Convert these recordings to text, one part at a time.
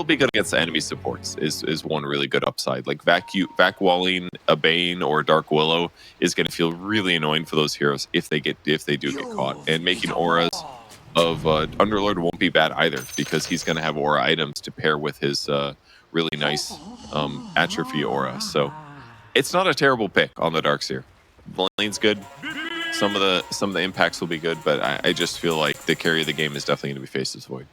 will be good against enemy supports is one really good upside. Like vac walling a Bane or Dark Willow is going to feel really annoying for those heroes if they do get caught. And making auras of Underlord won't be bad either, because he's going to have aura items to pair with his really nice atrophy aura. So it's not a terrible pick on the Darkseer. The lane's good. Some of the impacts will be good, but I just feel like the carry of the game is definitely going to be Faceless Void.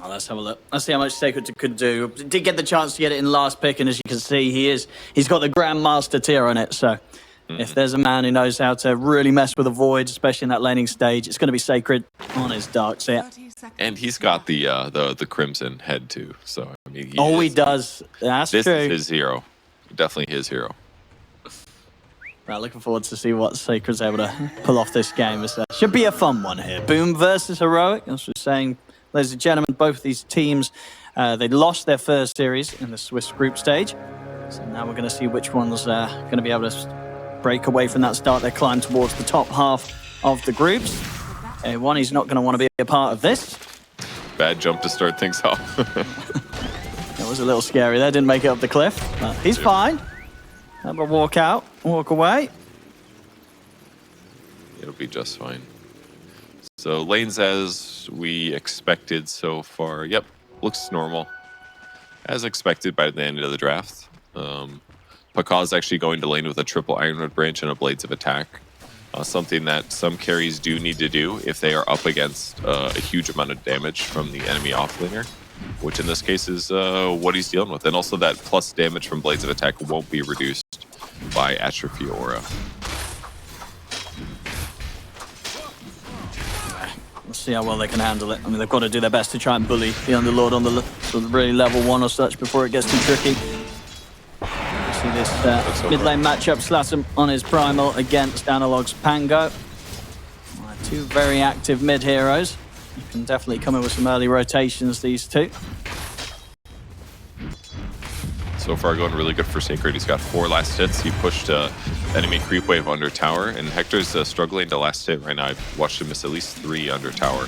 Oh, let's have a look. Let's see how much Sacred could do. Did get the chance to get it in last pick, and as you can see, he's got the Grandmaster tier on it. So if there's a man who knows how to really mess with a Void, especially in that laning stage, it's going to be Sacred on his Darkseer. And he's got the Crimson head too. So I mean, he does. That's true. This is his hero. Definitely his hero. Right, looking forward to see what Sacred's able to pull off this game. It should be a fun one here. Boom versus Heroic. As we're saying, ladies and gentlemen, both of these teams, they lost their first series in the Swiss group stage. So now we're going to see which one's going to be able to break away from that start. They climb towards the top half of the groups. One, he's not going to want to be a part of this. Bad jump to start things off. That was a little scary there. Didn't make it up the cliff. But he's fine. Have a walk away. It'll be just fine. So lanes as we expected so far. Yep, looks normal. As expected by the end of the draft. Pakaw's actually going to lane with a triple Ironwood branch and a Blades of Attack. Something that some carries do need to do if they are up against a huge amount of damage from the enemy offlaner, which in this case is what he's dealing with. And also that plus damage from Blades of Attack won't be reduced by Atrophy Aura. Let's see how well they can handle it. I mean, they've got to do their best to try and bully the Underlord on the sort of really level 1 or such before it gets too tricky. See this mid lane matchup, Slatum on his Primal against Analog's Pango. Two very active mid heroes. You can definitely come in with some early rotations, these two. So far going really good for Sacred. He's got 4 last hits. He pushed enemy creep wave under tower, and Hector's struggling to last hit right now. I've watched him miss at least 3 under tower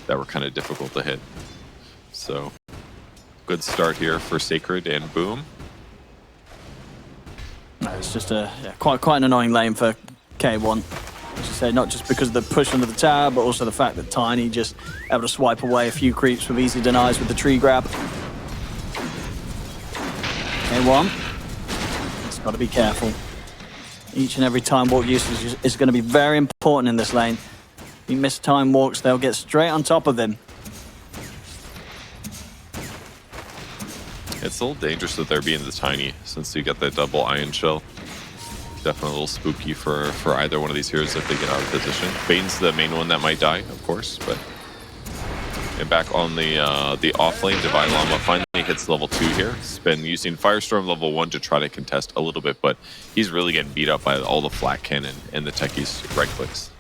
that were kind of difficult to hit. So good start here for Sacred and Boom. It's just a quite an annoying lane for K1. As you say, not just because of the push under the tower, but also the fact that Tiny just able to swipe away a few creeps with easy denies with the tree grab. K1, it's got to be careful. Each and every time walk usage is going to be very important in this lane. If you miss time walks, they'll get straight on top of them. It's a little dangerous that they're being the Tiny, since you got the double Iron Shell. Definitely a little spooky for either one of these heroes if they get out of position. Bane's the main one that might die, of course, but... And back on the off lane, Divine Llama finally hits level 2 here. He's been using Firestorm level 1 to try to contest a little bit, but he's really getting beat up by all the flat cannon and the techies right clicks.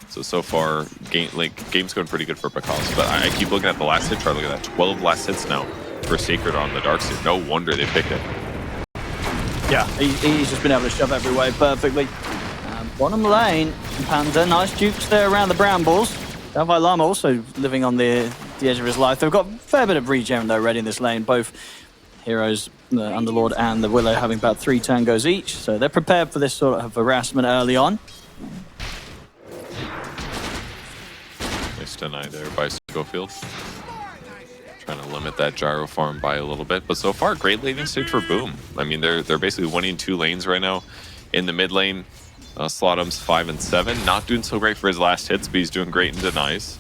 So far, game's going pretty good for Pakaz, but I keep looking at the last hit, try to look at that. 12 last hits now for Sacred on the Darkseer. No wonder they picked it. Yeah, he's just been able to shove every way perfectly. Bottom lane, Panda, nice dupes there around the brambles. Davai Lama also living on the edge of his life. They've got a fair bit of regen though already in this lane. Both heroes, the Underlord and the Willow, having about 3 tangos each. So they're prepared for this sort of harassment early on. Nice deny there by Schofield. Trying to limit that gyro farm by a little bit. But so far, great laning stage for Boom. I mean, they're basically winning 2 lanes right now. In the mid lane, Slotum's 5 and 7. Not doing so great for his last hits, but he's doing great in denies.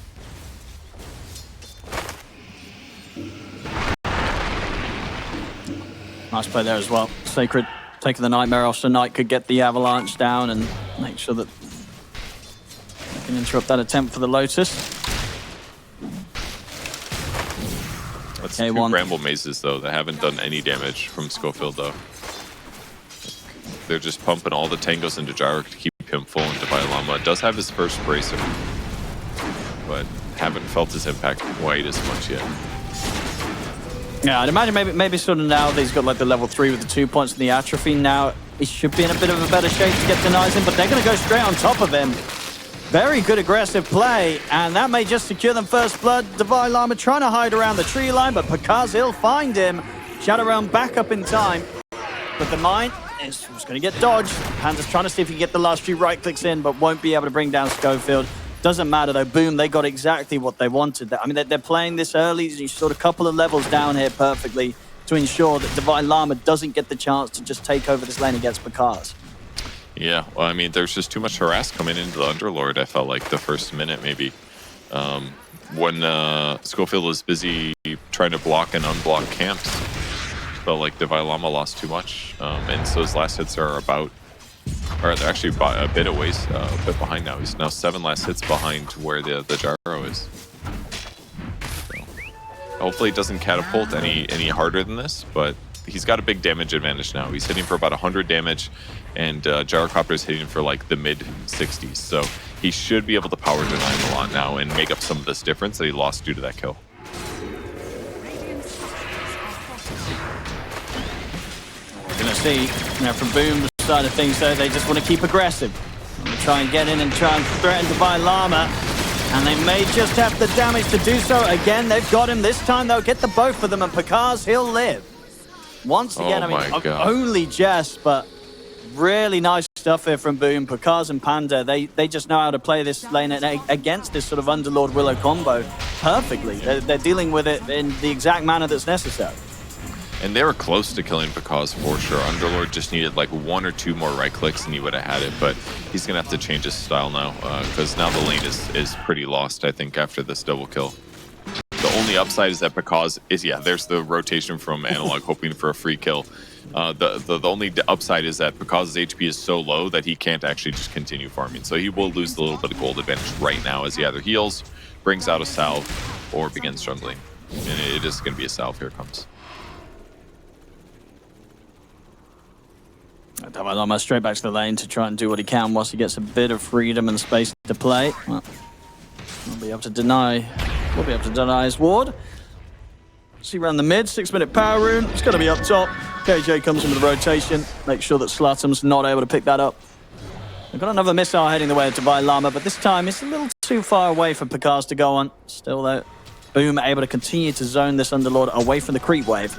Nice play there as well. Sacred taking the Nightmare off so Knight could get the Avalanche down and make sure that they can interrupt that attempt for the Lotus. That's 2 Bramble Mazes, though, that haven't done any damage from Schofield, though. They're just pumping all the tangos into Gyro to keep him full, and Divine Llama does have his first bracer, but haven't felt his impact quite as much yet. Yeah, I'd imagine maybe sort of now that he's got like the level 3 with the 2 points and the atrophy, now he should be in a bit of a better shape to get denies in, but they're going to go straight on top of him. Very good aggressive play, and that may just secure them first blood. Divine Llama trying to hide around the tree line, but Pakaz, he'll find him. Shadow Realm back up in time. But the mine is going to get dodged. Panda's trying to see if he can get the last few right clicks in, but won't be able to bring down Schofield. Doesn't matter though. Boom, they got exactly what they wanted. I mean, they're playing this early. You sort of couple of levels down here perfectly to ensure that Divine Llama doesn't get the chance to just take over this lane against Pakaz. Yeah, well, I mean, there's just too much harass coming into the Underlord, I felt like, the first minute, maybe. When Schofield was busy trying to block and unblock camps, felt like Divine Llama lost too much. And so his last hits are about, or they're actually a bit behind now. He's now 7 last hits behind where the gyro is. So, hopefully it doesn't catapult any harder than this, but he's got a big damage advantage now. He's hitting for about 100 damage, and Gyrocopter is hitting for like the mid-60s. So he should be able to power deny him a lot now and make up some of this difference that he lost due to that kill. We're going to see, from Boom's side of things, though, they just want to keep aggressive. Try and get in and try and threaten Divine Llama. And they may just have the damage to do so. Again, they've got him. This time, they'll get the both of them, and Pakaz, he'll live. Once again, only just, but really nice stuff here from Boom. Pakaz and Panda, they just know how to play this lane against this sort of Underlord Willow combo perfectly. They're dealing with it in the exact manner that's necessary. And they were close to killing Pakaz for sure. Underlord just needed like 1 or 2 more right clicks and he would have had it, but he's going to have to change his style now because now the lane is pretty lost, I think, after this double kill. The only upside is that Pakaz is, there's the rotation from Analog hoping for a free kill. The only upside is that Pakaz's HP is so low that he can't actually just continue farming. So he will lose the little bit of gold advantage right now as he either heals, brings out a salve, or begins jungling. And it is going to be a salve. Here it comes. Divine Llama straight back to the lane to try and do what he can whilst he gets a bit of freedom and space to play. Well, we'll be able to deny his ward. See around the mid, 6-minute power rune. It's going to be up top. KJ comes in with the rotation. Make sure that Slutum's not able to pick that up. They've got another missile heading the way of Divine Llama, but this time it's a little too far away for Pakaz to go on. Still though, Boom able to continue to zone this Underlord away from the creep wave.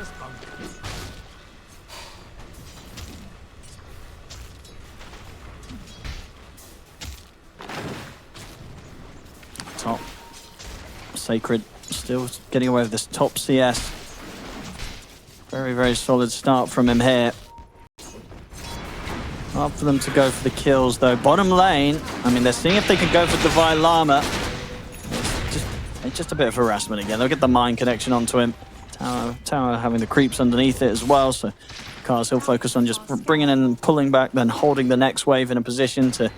Top. Sacred still getting away with this top CS. Very, very solid start from him here. Hard for them to go for the kills though. Bottom lane, I mean, they're seeing if they can go for Divine Llama. It's just a bit of harassment again. They'll get the mine connection onto him. Tower having the creeps underneath it as well, so Kaz, he'll focus on just bringing in and pulling back, then holding the next wave in a position to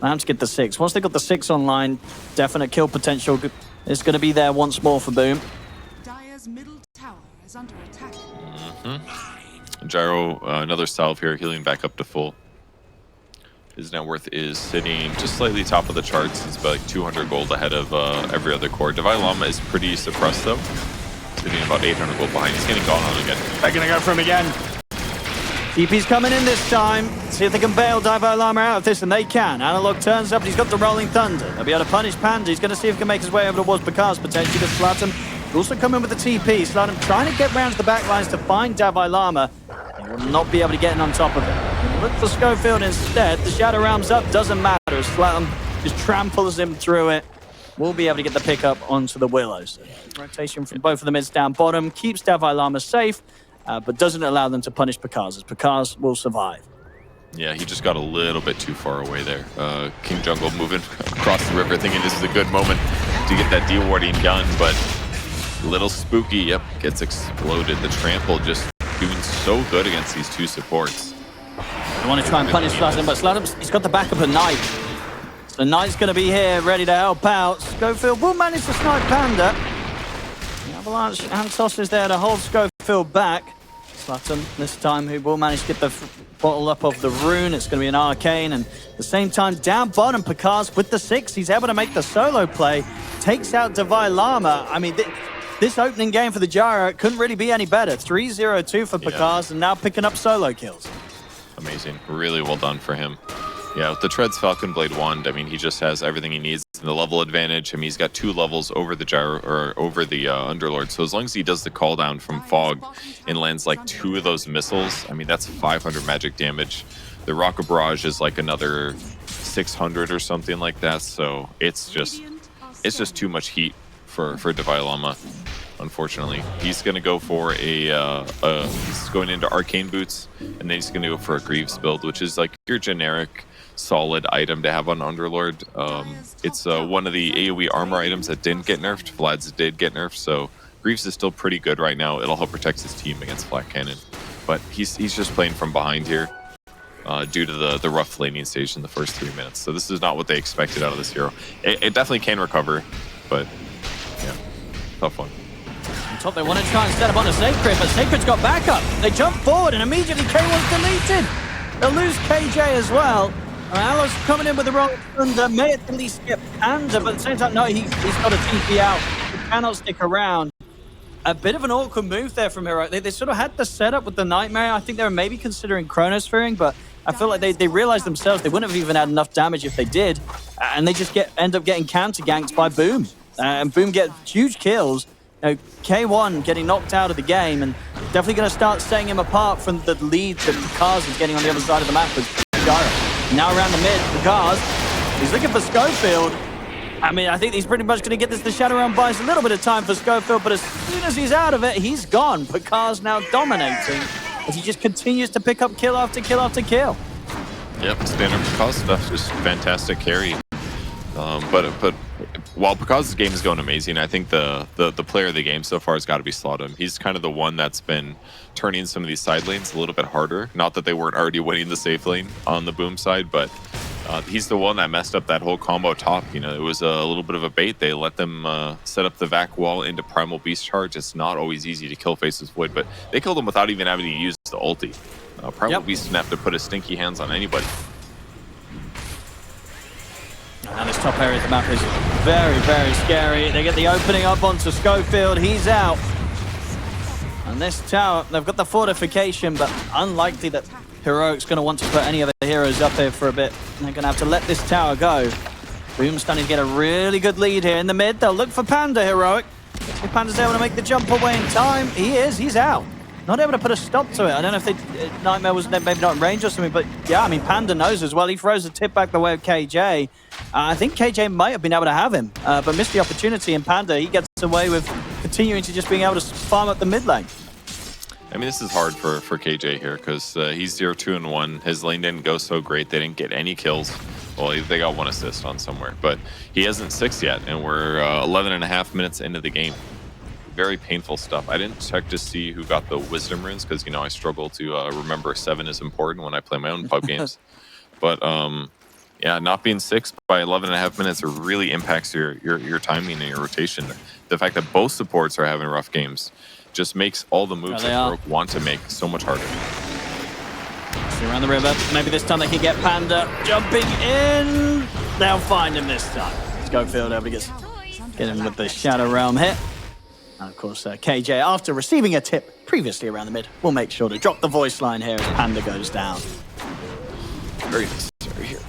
allow him to get the 6. Once they got the 6 online, definite kill potential is going to be there once more for Boom. Dire's middle tower is under attack. Gyro, another salve here, healing back up to full. His net worth is sitting just slightly top of the charts. It's about like 200 gold ahead of every other core. Divine Llama is pretty suppressed though. Sitting about 800 gold behind. He's getting gone on again. They're going to go for him again. TP's coming in this time. See if they can bail Divine Llama out of this, and they can. Analog turns up, and he's got the Rolling Thunder. They'll be able to punish Panda. He's going to see if he can make his way over towards Pakaz, potentially to Slutum. Also come in with the TP. Slutum trying to get round to the back lines to find Divine Llama. He will not be able to get in on top of it. Look for Schofield instead. The Shadow Realm's up, doesn't matter. Slutum just tramples him through it. We'll be able to get the pickup onto the Willows. Rotation from both of the mids down bottom. Keeps Divine Llama safe. But doesn't allow them to punish Pakaz, as Pakaz will survive. Yeah, he just got a little bit too far away there. King Jungle moving across the river, thinking this is a good moment to get that de-warding gun, but a little spooky. Yep, gets exploded. The trample just doing so good against these two supports. They want to try and punish Slutum, but Slutum, he's got the backup of Knight. So Knight's going to be here, ready to help out. Schofield will manage to snipe Panda. The Avalanche and Toss is there to hold Schofield back. Slutum this time, who will manage to get the bottle up of the rune. It's going to be an arcane, and at the same time down bottom, Pakaz with the 6. He's able to make the solo play, takes out Divine Llama. I mean, this opening game for the Gyro, it couldn't really be any better. 3-0-2 for Pakaz, and now picking up solo kills. Amazing, really well done for him. Yeah, with the Treads Falcon Blade Wand, I mean, he just has everything he needs. The level advantage. I mean, he's got 2 levels over the gyro or over the Underlord. So as long as he does the call down from Fog and lands like 2 of those missiles, I mean, that's 500 magic damage. The Rocket Barrage is like another 600 or something like that. So it's just too much heat for Devi Lama. Unfortunately, he's going to go for he's going into Arcane Boots, and then he's going to go for a Greaves build, which is like your generic solid item to have on Underlord. It's one of the AoE armor items that didn't get nerfed. Vlad's did get nerfed, so Greaves is still pretty good right now. It'll help protect his team against Flat Cannon, but he's just playing from behind here due to the rough laning stage in the first 3 minutes. So this is not what they expected out of this hero. It definitely can recover, but yeah, tough one. On top, they want to try and set up on a Sacred, but Sacred's got backup. They jump forward, and immediately K1's deleted. They'll lose KJ as well. Alo's coming in with the wrong thunder. May at least get Panda, but at the same time, no, he's got a TP out. He cannot stick around. A bit of an awkward move there from Heroic. They sort of had the setup with the Nightmare. I think they were maybe considering Chronosphering, but I feel like they realized themselves they wouldn't have even had enough damage if they did, and they just end up getting counter-ganked by Boom. And Boom gets huge kills. You know, K1 getting knocked out of the game, and definitely going to start setting him apart from the lead that Kaz is getting on the other side of the map with Gyro. Now around the mid, Kaz, he's looking for Schofield. I mean, I think he's pretty much going to get this. The Shadow Realm buys a little bit of time for Schofield, but as soon as he's out of it, he's gone. Kaz now dominating as he just continues to pick up kill after kill after kill. Yep, standard Kaz stuff, just fantastic carry. But while Pakaz's game is going amazing, I think the player of the game so far has got to be Slaughter. He's kind of the one that's been turning some of these side lanes a little bit harder. Not that they weren't already winning the safe lane on the Boom side, but he's the one that messed up that whole combo top. You know, it was a little bit of a bait. They let them set up the Vac wall into Primal Beast Charge. It's not always easy to kill Faceless Void, but they killed him without even having to use the ulti. Primal Beast didn't have to put his stinky hands on anybody. And this top area of the map is very, very scary. They get the opening up onto Schofield. He's out. And this tower, they've got the fortification, but unlikely that Heroic's going to want to put any other heroes up here for a bit. And they're going to have to let this tower go. Boom's starting to get a really good lead here in the mid. They'll look for Panda, Heroic. If Panda's able to make the jump away in time, he's out. Not able to put a stop to it. I don't know if Nightmare was maybe not in range or something, but yeah, I mean, Panda knows as well. He throws a tip back the way of KJ. I think KJ might have been able to have him, but missed the opportunity, and Panda, he gets away with continuing to just being able to farm up the mid lane. I mean, this is hard for KJ here because he's 0-2-1. His lane didn't go so great. They didn't get any kills. Well, they got 1 assist on somewhere, but he hasn't 6 yet, and we're 11.5 minutes into the game. Very painful stuff. I didn't check to see who got the Wisdom runes because, you know, I struggle to remember 7 is important when I play my own pub games. But yeah, not being 6 by 11.5 minutes really impacts your timing and your rotation. The fact that both supports are having rough games just makes all the moves that Heroic want to make so much harder. So around the river, maybe this time they can get Panda jumping in. They'll find him this time. Schofield able to get him with the Shadow Realm hit. And of course, KJ, after receiving a tip previously around the mid, will make sure to drop the voice line here as Panda goes down. Very necessary here.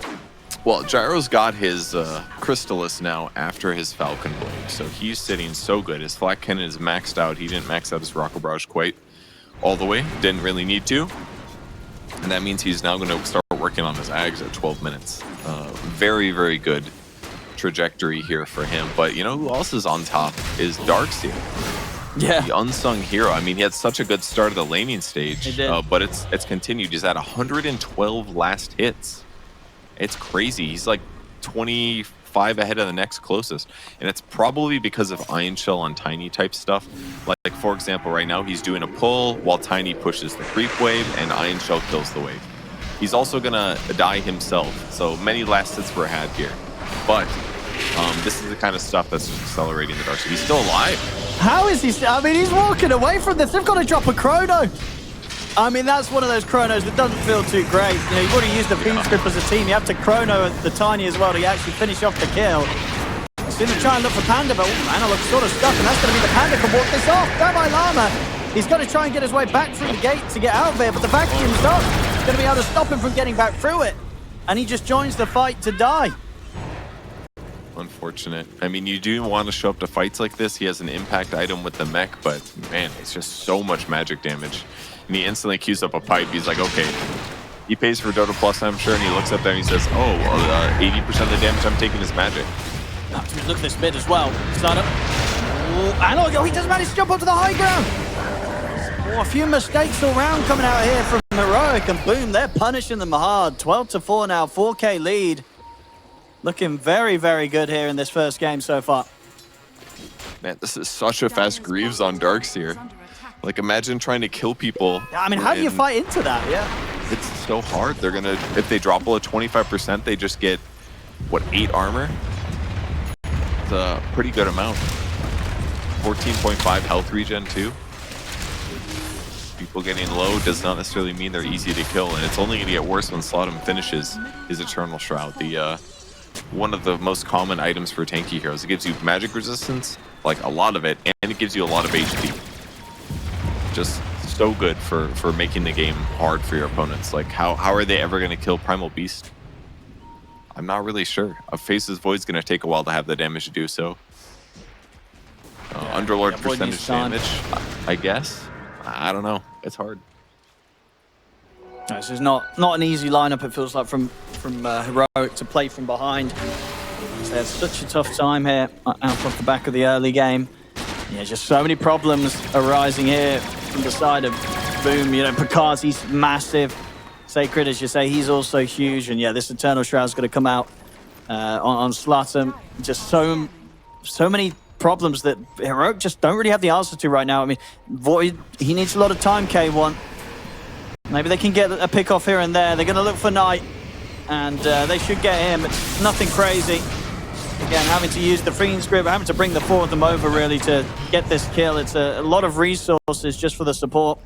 Well, Gyro's got his Crystallis now after his Falcon Blade, so he's sitting so good. His Flat Cannon is maxed out. He didn't max out his Rocket Barrage quite all the way. Didn't really need to. And that means he's now going to start working on his Ags at 12 minutes. Very, very good trajectory here for him. But you know who else is on top is Darkseer. Yeah, the unsung hero. I mean, he had such a good start of the laning stage, but it's continued. He's at 112 last hits. It's crazy. He's like 25 ahead of the next closest, and it's probably because of Iron Shell on Tiny type stuff. Like for example, right now he's doing a pull while Tiny pushes the creep wave and Iron Shell kills the wave. He's also gonna die himself, so many last hits were had here. But this is the kind of stuff that's accelerating the Darkseer. He's still alive. How is he? I mean, he's walking away from this. They've got to drop a chrono. I mean, that's one of those chronos that doesn't feel too great. You know, you've already used the Fiend Script as a team. You have to chrono the Tiny as well to actually finish off the kill. He's going to try and look for Panda, but Anna looks sort of stuck, and that's going to be the Panda can walk this off. Devi Lama, he's got to try and get his way back through the gate to get out there, but the vacuum's up. He's going to be able to stop him from getting back through it. and he just joins the fight to die. Unfortunate. I mean, you do want to show up to fights like this. He has an impact item with the mech, but man, it's just so much magic damage. And he instantly queues up a pipe. He's like, okay. He pays for Dota Plus, I'm sure, and he looks up there and he says, oh, 80% of the damage I'm taking is magic. Look at this mid as well. Start up. And oh, he doesn't manage to jump up to the high ground. Oh, a few mistakes all round coming out here from Heroic, and boom, they're punishing them hard. 12-4 now, 4K lead. Looking very, very good here in this first game so far. Man, this is such a fast Greaves on Darkseer. Like, imagine trying to kill people. I mean, how do you fight into that? Yeah. It's so hard. They're gonna, if they drop below 25%, they just get, what, 8 armor? It's a pretty good amount. 14.5 health regen too. People getting low does not necessarily mean they're easy to kill, and it's only gonna get worse when Slaughter finishes his Eternal Shroud. The one of the most common items for tanky heroes. It gives you magic resistance, like a lot of it, and it gives you a lot of HP. Just so good for making the game hard for your opponents. Like, how are they ever going to kill Primal Beast? I'm not really sure. A Face's Void's going to take a while to have the damage to do so. Underlord percentage damage, I guess. I don't know. It's hard. This is not an easy lineup, it feels like, from Heroic to play from behind. They had such a tough time here out off the back of the early game. Yeah, just so many problems arising here from the side of Boom. You know, Picard's, he's massive. Sacred, as you say, he's also huge. And yeah, this Eternal Shroud's going to come out on Slaughter. Just so many problems that Heroic just don't really have the answer to right now. I mean, Void, he needs a lot of time, K1. Maybe they can get a pick off here and there. They're going to look for Knight, and they should get him. It's nothing crazy. Again, having to use the Fiend's Grip, having to bring the four of them over really to get this kill. It's a lot of resources just for the support.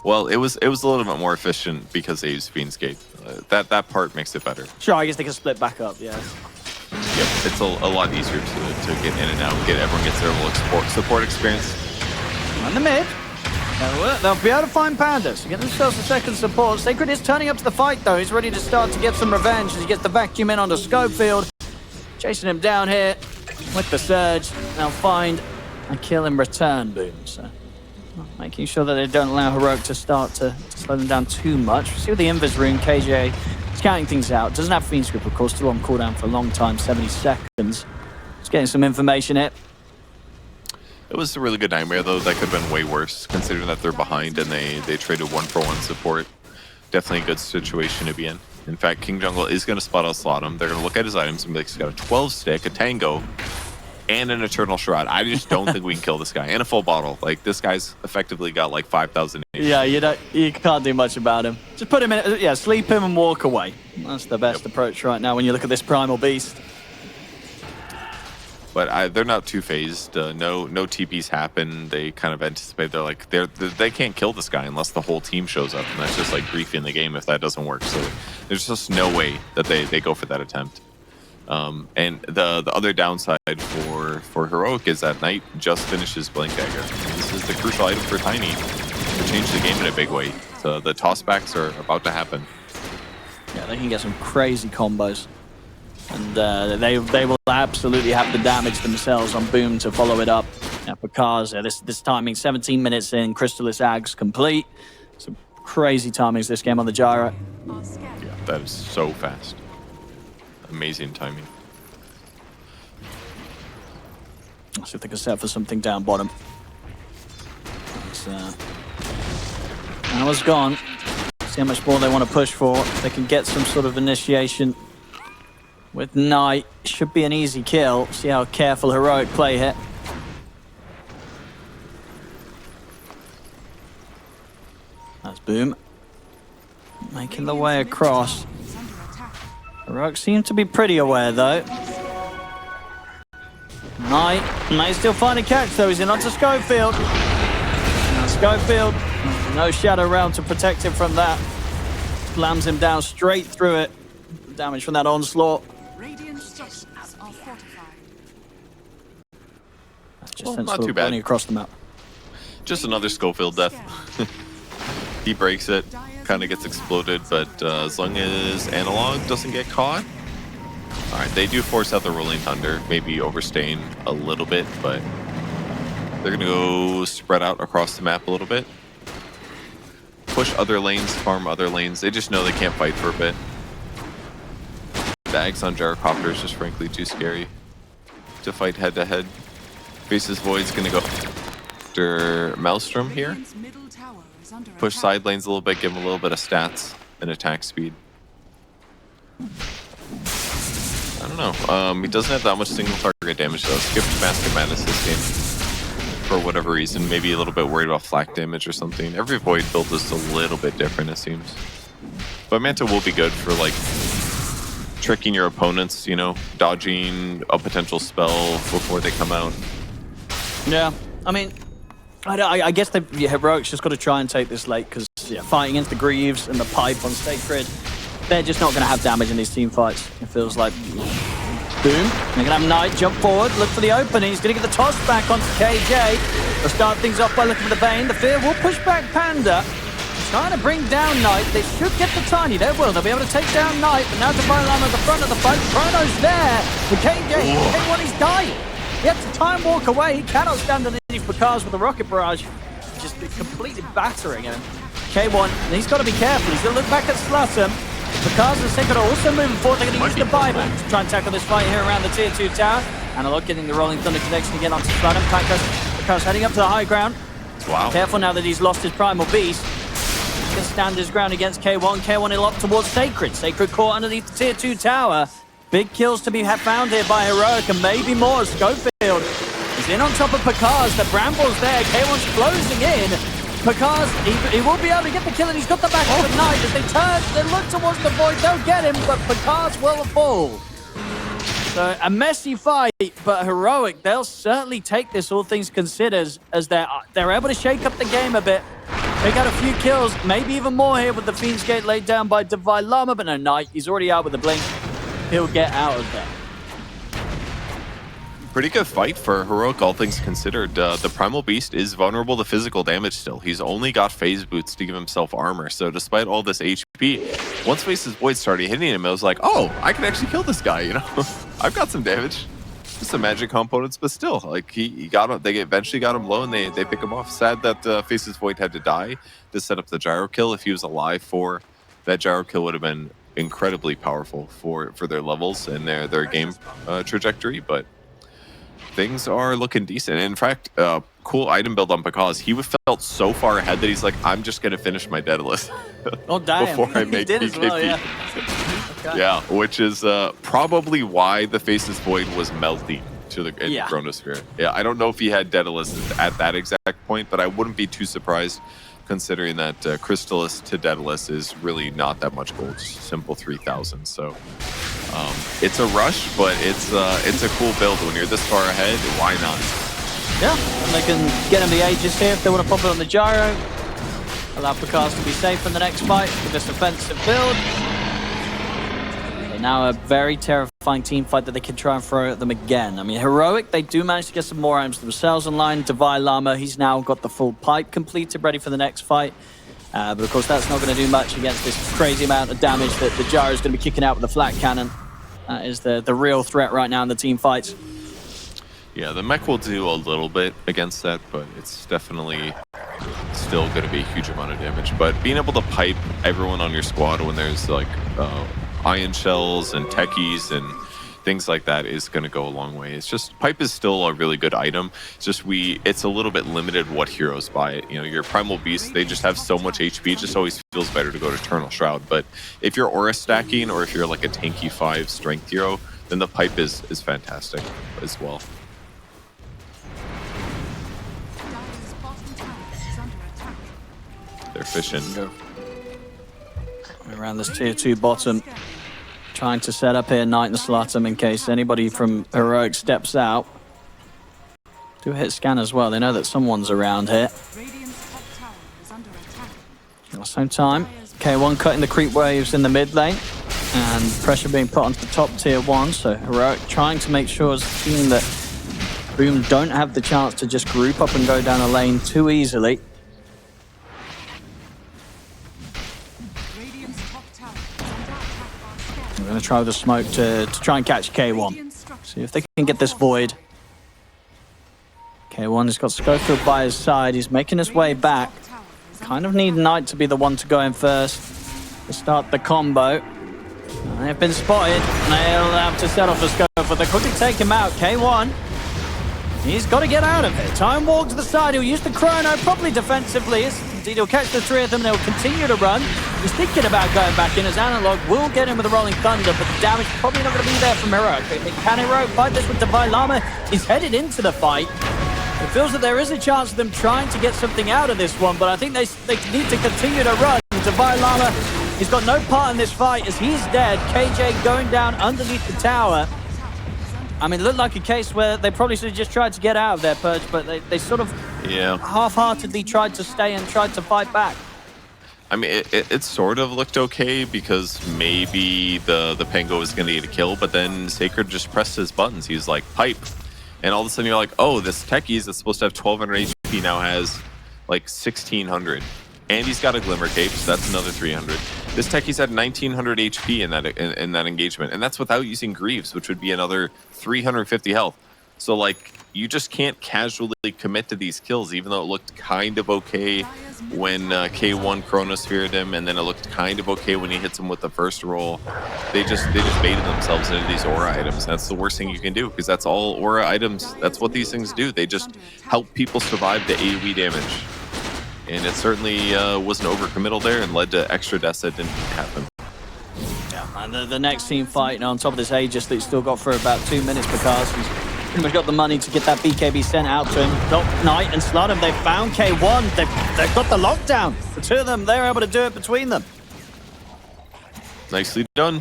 Well, it was a little bit more efficient because they used Fiend's Gate. That part makes it better. Sure, I guess they can split back up, yeah. Yep, it's a lot easier to get in and out. Everyone gets their little support experience. On the mid. They'll be able to find Pandas to get themselves a second support. Sacred is turning up to the fight, though. He's ready to start to get some revenge as he gets the vacuum in onto Schofield. Chasing him down here with the surge. They'll find a kill in return, Boom. So making sure that they don't allow Heroic to start to slow them down too much. We see with the Invis rune, KJ is counting things out. Doesn't have Fiend's Grip, of course, still on cooldown for a long time, 70 seconds. Just getting some information here. It was a really good nightmare, though. That could have been way worse, considering that they're behind and they traded 1-for-1 support. Definitely a good situation to be in. In fact, King Jungle is going to spot out Slaughter. They're going to look at his items and be like, he's got a 12-stick, a Tango, and an Eternal Shroud. I just don't think we can kill this guy. And a full bottle. Like, this guy's effectively got like 5,000 HP. Yeah, you can't do much about him. Just put him in, yeah, sleep him and walk away. That's the best approach right now when you look at this Primal Beast. But they're not too phased. No TPs happen. They kind of anticipate. They're like they can't kill this guy unless the whole team shows up, and that's just like griefing the game if that doesn't work. So there's just no way that they go for that attempt. And the other downside for Heroic is that Knight just finishes Blink Dagger. This is the crucial item for Tiny to change the game in a big way. So the tossbacks are about to happen. Yeah, they can get some crazy combos. And they will absolutely have the damage themselves on Boom to follow it up. Yeah, because this timing, 17 minutes in, Crystalis Ags complete. Some crazy timings this game on the gyro. Yeah, that is so fast. Amazing timing. Let's see if they can set for something down bottom. Hour's gone. See how much more they want to push for. If they can get some sort of initiation with Knight, should be an easy kill. See how careful Heroic play here. That's Boom. Making the way across. Heroic seem to be pretty aware though. Knight may still find a catch though. He's in onto Schofield. Now Schofield, no shadow round to protect him from that. Slams him down straight through it. Damage from that onslaught. Just well, not too bad. Across the map. Just another Schofield death. He breaks it, kind of gets exploded, but as long as Analog doesn't get caught. All right, they do force out the Rolling Thunder, maybe overstaying a little bit, but they're going to go spread out across the map a little bit. Push other lanes, farm other lanes. They just know they can't fight for a bit. Bags on Gyrocopter is just frankly too scary to fight head-to-head. Faces Void's going to go after Maelstrom here. Push side lanes a little bit, give him a little bit of stats and attack speed. I don't know. He doesn't have that much single target damage though. Skipped Basket Madness this game for whatever reason. Maybe a little bit worried about flak damage or something. Every Void build is a little bit different, it seems. But Manta will be good for like tricking your opponents, you know, dodging a potential spell before they come out. Yeah, I mean, I guess the Heroics just got to try and take this late because fighting against the Greaves and the Pipe on Sacred, they're just not going to have damage in these team fights. It feels like. Boom. They're going to have Knight jump forward, look for the opening. He's going to get the toss back onto KJ. They'll start things off by looking for the Bane. The Fear will push back Panda. Trying to bring down Knight. They should get the Tiny. They will. They'll be able to take down Knight. But now Divine Llama at the front of the fight. Chrono's there. The KJ. K1 is dying. He has to time walk away. He cannot stand underneath Bakaz with the Rocket Barrage. Just completely battering him. K1, and he's got to be careful. He's going to look back at Slaughter. Bakaz and Sacred are also moving forward. They're going to use the buyback to try and tackle this fight here around the tier 2 tower. Analog getting the Rolling Thunder connection again onto Slaughter. Bakaz heading up to the high ground. Wow. Careful now that he's lost his Primal Beast. He can stand his ground against K1. K1 will up towards Sacred. Sacred caught underneath the tier 2 tower. Big kills to be found here by Heroic and maybe more. Schofield is in on top of Bakaz. The Bramble's there. K1's closing in. Bakaz, he will be able to get the kill, and he's got the back of the Knight. As they turn, they look towards the Void. They'll get him, but Bakaz will fall. So a messy fight, but Heroic, they'll certainly take this, all things considered, as they're able to shake up the game a bit. They got a few kills, maybe even more here with the Fiend's Gate laid down by Divine Llama, but no, Knight, he's already out with the blink. He'll get out of there. Pretty good fight for Heroic, all things considered. The Primal Beast is vulnerable to physical damage still. He's only got phase boots to give himself armor. So despite all this HP, once Face's Void started hitting him, I was like, oh, I can actually kill this guy, you know? I've got some damage. Just some magic components, but still, like he got him. They eventually got him low, and they pick him off. Sad that Face's Void had to die to set up the gyro kill. If he was alive for that gyro kill, would have been incredibly powerful for their levels and their game trajectory. But things are looking decent. In fact, cool item build on Bakaz. He felt so far ahead that he's like, I'm just gonna finish my deadlift oh, damn. before I make PKP. Well, yeah. Okay. Yeah, which is probably why the Faceless Void was melting to the Chronosphere. Yeah, I don't know if he had Daedalus at that exact point, but I wouldn't be too surprised considering that Crystallis to Daedalus is really not that much gold, just simple 3,000. So it's a rush, but it's a cool build. When you're this far ahead, why not? Yeah, and they can get him the Aegis here if they want to pop it on the gyro. Allow Bakaz to be safe in the next fight with this offensive build. And now a very terrifying team fight that they can try and throw at them again. I mean, Heroic, they do manage to get some more items themselves online. Divine Llama, he's now got the full pipe completed, ready for the next fight. But of course, that's not going to do much against this crazy amount of damage that the gyro is going to be kicking out with the flat cannon. That is the real threat right now in the team fights. Yeah, the mech will do a little bit against that, but it's definitely still going to be a huge amount of damage. But being able to pipe everyone on your squad when there's like ion shells and techies and things like that is going to go a long way. It's just, pipe is still a really good item. It's just it's a little bit limited what heroes buy it. You know, your Primal Beast, they just have so much HP, it just always feels better to go to Eternal Shroud. But if you're aura stacking or if you're like a tanky 5 strength hero, then the pipe is fantastic as well. They're fishing. Around this tier 2 bottom, trying to set up here Knight and Slatum in case anybody from Heroic steps out. Do a hit scan as well. They know that someone's around here. At the same time, K1 cutting the creep waves in the mid lane and pressure being put onto the top tier 1. So Heroic trying to make sure as a team that Boom don't have the chance to just group up and go down a lane too easily. going to try with a smoke to try and catch K1. See if they can get this void. K1 has got Schofield by his side. He's making his way back. Kind of need Knight to be the one to go in first to start the combo. They've been spotted. They'll have to settle for Schofield. They quickly take him out. K1. He's got to get out of it. Time walk to the side. He'll use the chrono properly defensively. Indeed, he'll catch the three of them. They'll continue to run. He's thinking about going back in as Analog will get him with a Rolling Thunder, but the damage probably not going to be there from Heroic. Can Heroic fight this with Divine Llama? He's headed into the fight. It feels that there is a chance of them trying to get something out of this one, but I think they need to continue to run. Divine Llama, he's got no part in this fight as he's dead. KJ going down underneath the tower. I mean, it looked like a case where they probably should have just tried to get out of their Purge, but they sort of half-heartedly tried to stay and tried to fight back. I mean, it sort of looked okay because maybe the Pango was going to get a kill, but then Sacred just pressed his buttons. He was like, pipe. And all of a sudden you're like, oh, this Techies that's supposed to have 1200 HP now has like 1600. And he's got a Glimmer Cape, so that's another 300. This Techie's had 1900 HP in that engagement, and that's without using Greaves, which would be another 350 health. So like, you just can't casually commit to these kills, even though it looked kind of okay when K1 Chronosphered him, and then it looked kind of okay when he hits him with the first roll. They just baited themselves into these aura items. That's the worst thing you can do, because that's all aura items. That's what these things do. They just help people survive the AoE damage. And it certainly wasn't overcommittal there and led to extra deaths that didn't happen. Yeah, and the next team fight on top of this Aegis that he's still got for about 2 minutes because he's pretty much got the money to get that BKB sent out to him. Knight and Sludham, they found K1. They've got the lockdown. The two of them, they're able to do it between them. Nicely done.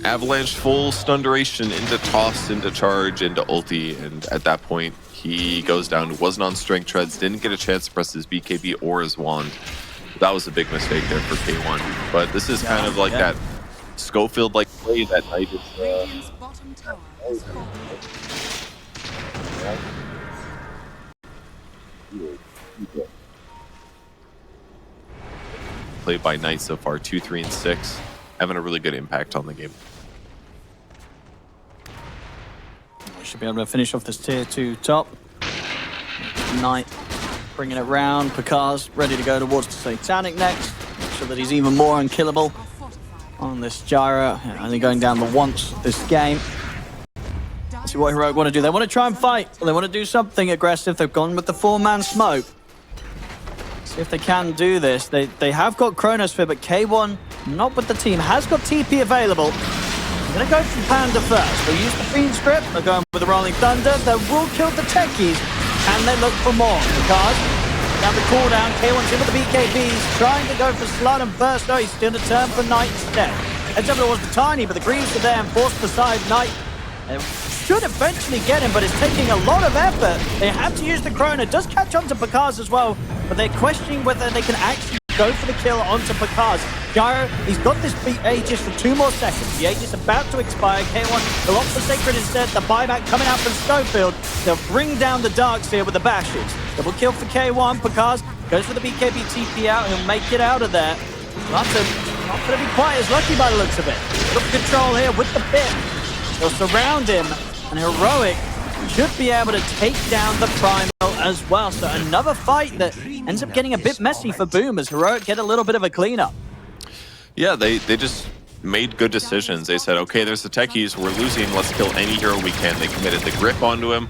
Avalanche full stun duration into toss, into charge, into ulti, and at that point he goes down. Wasn't on strength treads, didn't get a chance to press his BKB or his wand. That was a big mistake there for K1. But this is kind of like that Schofield like play that Knight is played by Knight so far, 2, 3, and 6. Having a really good impact on the game. We should be able to finish off this tier 2 top. Knight bringing it round. Picard's ready to go towards the Satanic next. Make sure that he's even more unkillable on this Gyro. Only going down the once this game. Let's see what Heroic want to do. They want to try and fight. They want to do something aggressive. They've gone with the 4-man smoke. See if they can do this. They have got Chronosphere, but K1 not with the team. Has got TP available. I'm going to go for Panda first. They'll use the Fiend Script. They're going with the Rolling Thunder. They will kill the Techies. And they look for more. Because down the cooldown, K1's in with the BKBs. Trying to go for Sludham first. No, he's going to turn for Knight instead. Heads up towards the Tiny, but the Greaves are there and forced beside Knight. They should eventually get him, but it's taking a lot of effort. They have to use the Chrono. Does catch on to Picard's as well, but they're questioning whether they can actually go for the kill onto Picard's. Gyro, he's got this Aegis for 2 more seconds. The Aegis about to expire. K1 will opt for Sacred instead. The buyback coming out from Schofield. They'll bring down the Darkseer with the bashes. Double kill for K1. Picard goes for the BKB TP out. He'll make it out of there. Lutton not going to be quite as lucky by the looks of it. Got control here with the pit. They'll surround him, and Heroic should be able to take down the Primal as well. So another fight that ends up getting a bit messy for Boom as Heroic get a little bit of a cleanup. Yeah, they just made good decisions. They said, okay, there's the Techies, we're losing, let's kill any hero we can. They committed the grip onto him.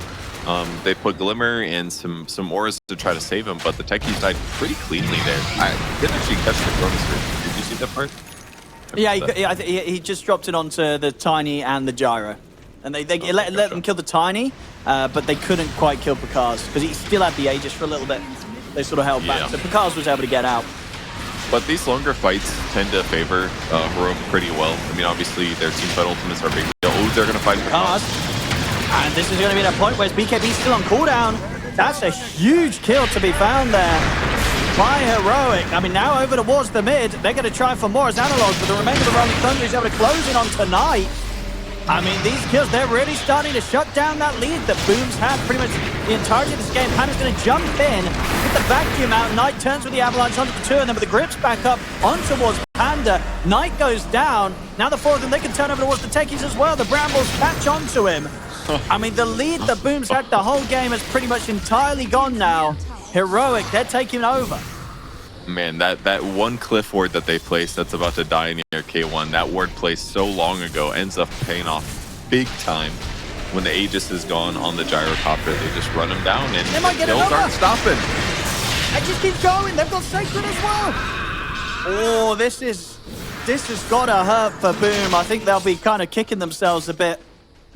They put Glimmer and some auras to try to save him, but the Techies died pretty cleanly there. I didn't actually catch the Chronosphere. Did you see that part? Yeah, he just dropped it onto the Tiny and the Gyro. And they let them kill the Tiny, but they couldn't quite kill Picard's because he still had the Aegis for a little bit. They sort of held back, so Picard's was able to get out. But these longer fights tend to favor Heroic pretty well. I mean, obviously, their team fight ultimates are big. Oh, they're going to fight Picard. And this is going to be that point where BKB's still on cooldown. That's a huge kill to be found there by Heroic. I mean, now over towards the mid. They're going to try for more as Analog, but the remainder of the Rolling Thunder is able to close in on Tonight. I mean, these kills, they're really starting to shut down that lead that Boom's had pretty much the entirety of this game. Panda's going to jump in, get the vacuum out. Knight turns with the avalanche onto the 2, and then with the grips back up on towards Panda. Knight goes down. Now the 4 of them, they can turn over towards the techies as well. The Brambles catch onto him. I mean, the lead that Boom's had the whole game is pretty much entirely gone now. Heroic, they're taking over. Man, that one cliff ward that they placed that's about to die near K1, that ward placed so long ago ends up paying off big time. When the Aegis is gone on the gyrocopter, they just run him down and they might get kills aren't stopping. It just keeps going. They've got Sacred as well. Oh, this has gotta hurt for Boom. I think they'll be kind of kicking themselves a bit,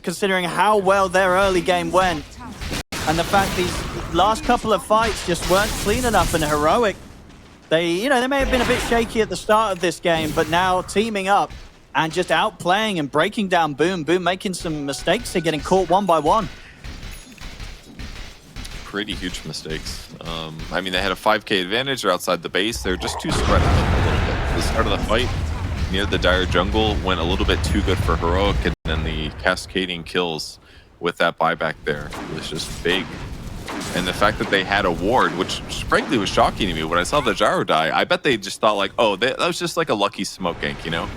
considering how well their early game went. And the fact these last couple of fights just weren't clean enough in Heroic. They may have been a bit shaky at the start of this game, but now teaming up and just outplaying and breaking down Boom. Boom making some mistakes here, getting caught one by one. Pretty huge mistakes. I mean, they had a 5k advantage. They're outside the base. They're just too spread out a little bit. The start of the fight near the Dire jungle went a little bit too good for Heroic, and then the cascading kills with that buyback there was just big. And the fact that they had a ward, which frankly was shocking to me when I saw the gyro die, I bet they just thought like, oh, that was just like a lucky smoke gank, you know?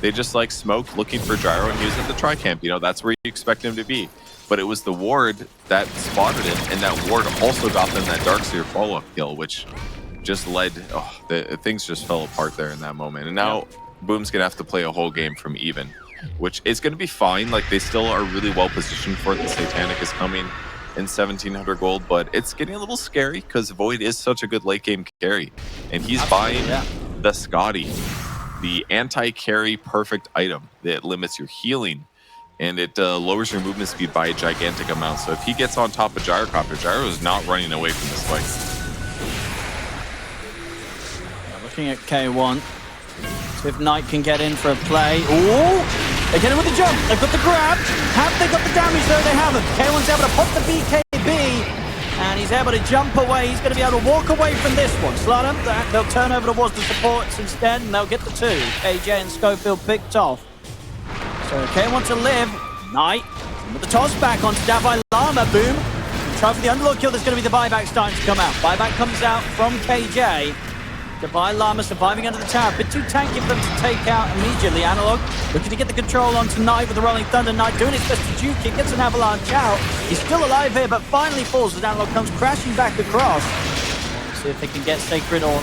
They just like smoked looking for gyro, and he was at the tri-camp, you know, that's where you expect him to be. But it was the ward that spotted him, and that ward also got them that Darkseer follow-up kill, which just led, things just fell apart there in that moment. And now Boom's gonna have to play a whole game from even, which is gonna be fine. Like, they still are really well positioned for it. The Satanic is coming in 1700 gold, but it's getting a little scary because Void is such a good late game carry, and he's buying the Scotty, the anti-carry perfect item that limits your healing, and it lowers your movement speed by a gigantic amount. So if he gets on top of Gyrocopter, Gyro is not running away from this fight. Looking at K1, see if Knight can get in for a play. Ooh! They get in with the jump. They've got the grab. Have they got the damage? No, they haven't. K1's able to pop the BKB, and he's able to jump away. He's going to be able to walk away from this one. Slaughter, they'll turn over towards the supports instead, and they'll get the 2. KJ and Schofield picked off. So K1 to live. Knight with the toss back onto Davai Llama. Boom. Try for the underlord kill. There's going to be the buyback starting to come out. Buyback comes out from KJ. Davai Llama surviving under the tower. A bit too tanky for them to take out immediately. Analog looking to get the control onto Knight with the Rolling Thunder. Knight doing his best to juke it. Gets an avalanche out. He's still alive here, but finally falls as Analog comes crashing back across. See if they can get Sacred or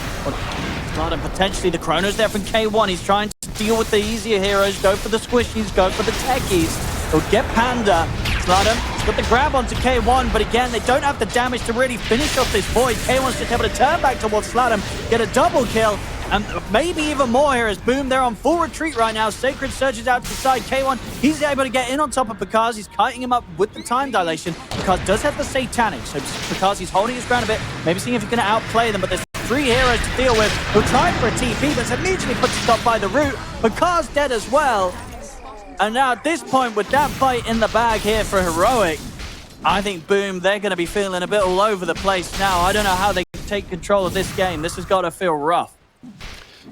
not. And potentially the Chrono's there from K1. He's trying to deal with the easier heroes. Go for the squishies. Go for the techies. He'll get Panda. Slardam, he's got the grab onto K1, but again, they don't have the damage to really finish off this Void. K1's just able to turn back towards Slardam, get a double kill, and maybe even more here as Boom, they're on full retreat right now. Sacred surges out to the side. K1, he's able to get in on top of Picard. He's kiting him up with the time dilation. Picard does have the Satanic, so Picard, he's holding his ground a bit, maybe seeing if he can outplay them, but there's 3 heroes to deal with. He'll try for a TP, but immediately puts it up by the root. Picard's dead as well. And now at this point, with that fight in the bag here for Heroic, I think Boom, they're going to be feeling a bit all over the place now. I don't know how they can take control of this game. This has got to feel rough.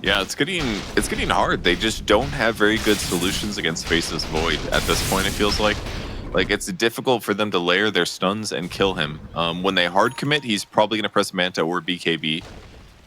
Yeah, it's getting hard. They just don't have very good solutions against Faceless Void at this point, it feels like. Like, it's difficult for them to layer their stuns and kill him. When they hard commit, he's probably going to press Manta or BKB.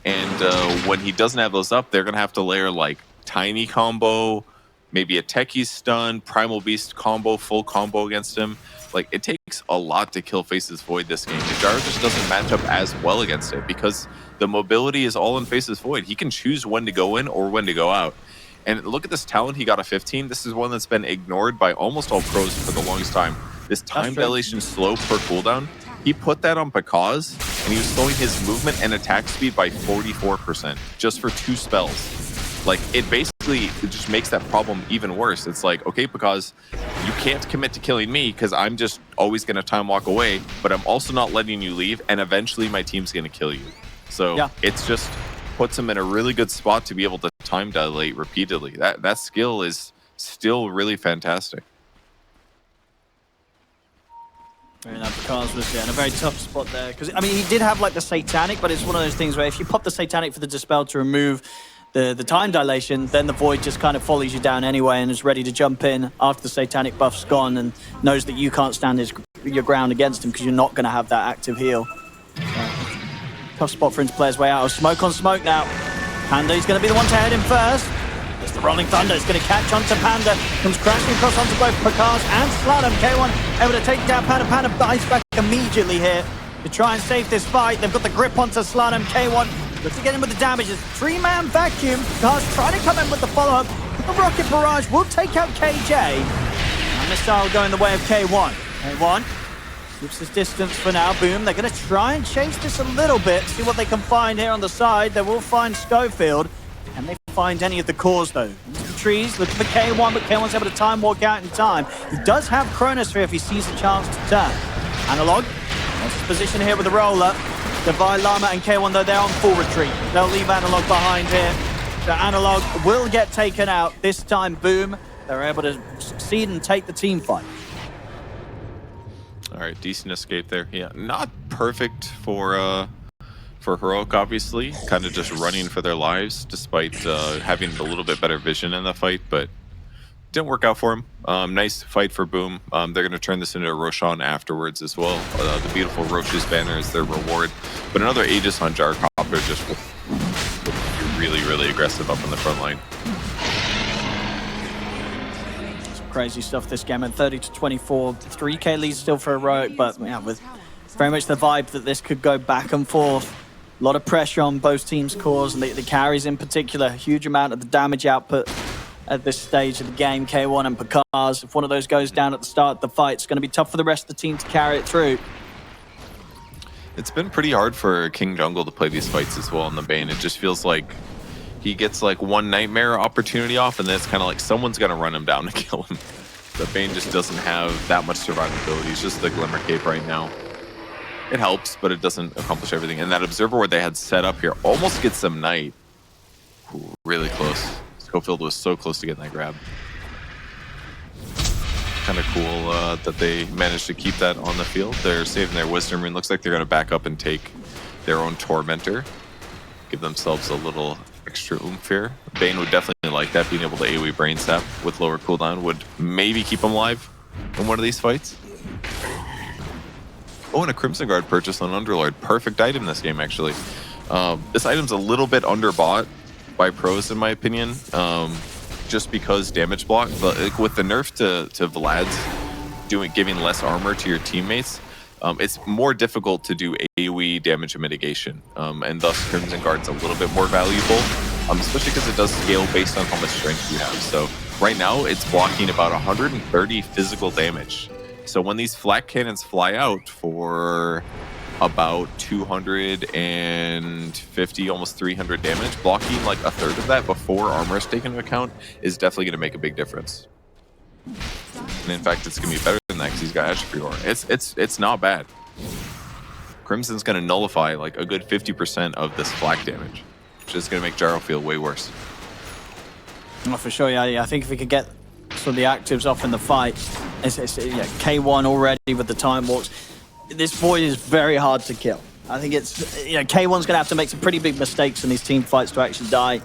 And when he doesn't have those up, they're going to have to layer, like, Tiny combo, maybe a Techie stun, Primal Beast combo, full combo against him. Like, it takes a lot to kill Faceless Void this game. The Gyro just doesn't match up as well against it because the mobility is all in Faceless Void. He can choose when to go in or when to go out. And look at this talent, he got a 15. This is one that's been ignored by almost all pros for the longest time. This time dilation slow per cooldown, he put that on Pekaz, and he was slowing his movement and attack speed by 44% just for 2 spells. Like, it just makes that problem even worse. It's like, okay, because you can't commit to killing me because I'm just always going to time walk away, but I'm also not letting you leave, and eventually my team's going to kill you. So it's just puts him in a really good spot to be able to time dilate repeatedly. That skill is still really fantastic. Picard was in a very tough spot there because, I mean, he did have like the Satanic, but it's one of those things where if you pop the Satanic for the Dispel to remove the time dilation, then the Void just kind of follows you down anyway and is ready to jump in after the Satanic buff's gone and knows that you can't stand your ground against him because you're not going to have that active heal. Tough spot for him to play his way out. Smoke on smoke now. Panda is going to be the one to head in first. It's the Rolling Thunder. It's going to catch onto Panda. Comes crashing across onto both Pakars and Slalom. K1 able to take down Panda. Panda bites back immediately here to try and save this fight. They've got the grip onto Slalom. K1 looks to get in with the damage. It's a 3-man vacuum. Pakars trying to come in with the follow-up. The Rocket Barrage will take out KJ. And Missile going the way of K1. K1 keeps his distance for now. Boom. They're going to try and chase this a little bit. See what they can find here on the side. They will find Schofield. Can they find any of the cores, though? Into the trees, looking for K1, but K1's able to time walk out in time. He does have Chronosphere if he sees a chance to turn. Analog, wants his position here with the roller. Divine Llama and K1, though, they're on full retreat. They'll leave Analog behind here. So Analog will get taken out. This time, Boom, they're able to succeed and take the team fight. All right, decent escape there. Yeah, not perfect for Heroic, obviously. Kind of just running for their lives, despite having a little bit better vision in the fight, but didn't work out for him. Nice fight for Boom. They're going to turn this into a Roshan afterwards as well. The beautiful Roche's banner is their reward. But another Aegis on Gyrocopter just really, really aggressive up on the front line. Crazy stuff this game, and 30-24, 3k lead still for Heroic, but yeah, with very much the vibe that this could go back and forth. A lot of pressure on both teams' cores, and the carries in particular. A huge amount of the damage output at this stage of the game. K1 and Pakars, if one of those goes down at the start of the fight, it's going to be tough for the rest of the team to carry it through. It's been pretty hard for King Jungle to play these fights as well on the Bane. It just feels like he gets like one Nightmare opportunity off, and then it's kind of like someone's going to run him down to kill him. The Bane just doesn't have that much survivability. He's just the Glimmer Cape right now. It helps, but it doesn't accomplish everything. And that Observer ward they had set up here almost gets some Knight. Ooh, really close. Schofield was so close to getting that grab. Kind of cool that they managed to keep that on the field. They're saving their Wisdom Rune. Looks like they're going to back up and take their own Tormentor. Give themselves a little extra oomph here. Bane would definitely like that. Being able to AoE Brain Sap with lower cooldown would maybe keep him alive in one of these fights. Oh, and a Crimson Guard purchase on Underlord. Perfect item this game, actually. This item's a little bit underbought by pros, in my opinion, just because damage block. But like, with the nerf to Vlad's giving less armor to your teammates, it's more difficult to do AoE damage mitigation, and thus Crimson Guard's a little bit more valuable, especially because it does scale based on how much strength you have. So right now, it's blocking about 130 physical damage. So when these flak cannons fly out for about 250, almost 300 damage, blocking like a third of that before armor is taken into account is definitely going to make a big difference. And in fact, it's going to be better than that because he's got Azure Ray. It's not bad. Crimson's going to nullify like a good 50% of this flak damage, which is going to make Gyro feel way worse. Oh, for sure, yeah. I think if we could get some of the actives off in the fight, yeah, K1 already with the time walks. This Void is very hard to kill. I think it's, K1's going to have to make some pretty big mistakes in these team fights to actually die.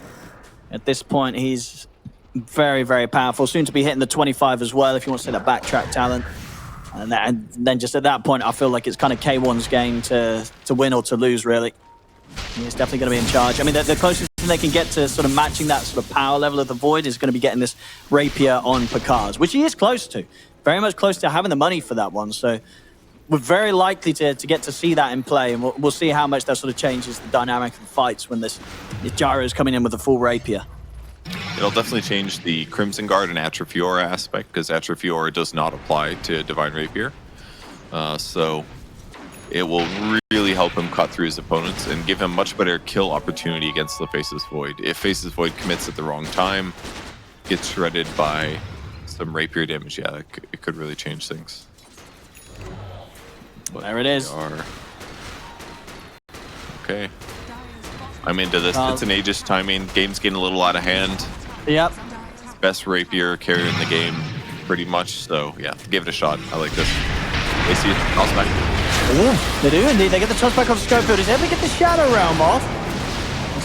At this point, he's very, very powerful. Soon to be hitting the 25 as well, if you want to say that backtrack talent. And then just at that point, I feel like it's kind of K1's game to win or to lose, really. He's definitely going to be in charge. I mean, the closest thing they can get to sort of matching that sort of power level of the Void is going to be getting this Rapier on Pakars, which he is close to. Very much close to having the money for that one. So we're very likely to get to see that in play, and we'll see how much that sort of changes the dynamic of the fights when this Gyro is coming in with a full Rapier. It'll definitely change the Crimson Guard and Atrophiora aspect, because Atrophiora does not apply to Divine Rapier. So it will really help him cut through his opponents and give him much better kill opportunity against the Faceless Void. If Faceless Void commits at the wrong time, gets shredded by some Rapier damage, yeah, it could really change things. But there it is. Okay. I'm into this. It's an Aegis timing. Game's getting a little out of hand. Yep. Best Rapier carrier in the game, pretty much. So, yeah, give it a shot. I like this. They see it. Toss back. Ooh, they do indeed. They get the toss back off Schofield. He's able to get the Shadow Realm off.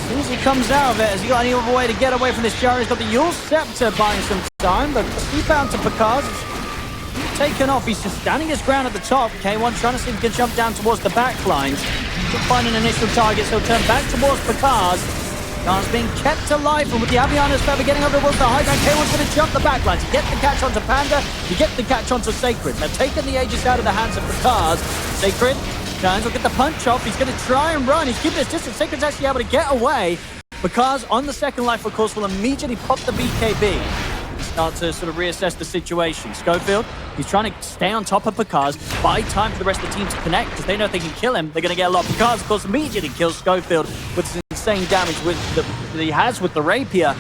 As soon as he comes out of it, has he got any other way to get away from this gyro? He's got the Yule Scepter buying some time, but rebound to Picard. Taken off. He's just standing his ground at the top. K1 trying to see if he can jump down towards the back lines. He'll find an initial target, so he'll turn back towards Picard. Picard's being kept alive, and with the Aviana's feather getting over towards the high ground, K1's going to jump the back lines. He gets the catch onto Panda, he gets the catch onto Sacred. They've taken the Aegis out of the hands of Picard. Sacred will get the punch off. He's going to try and run. He's keeping his distance. Sacred's actually able to get away. Picard's on the second life, of course, will immediately pop the BKB. Start to sort of reassess the situation. Schofield, he's trying to stay on top of Picard, buy time for the rest of the team to connect, because they know if they can kill him, they're going to get a lot. Picard, of course, immediately kills Schofield with this insane damage that he has with the rapier.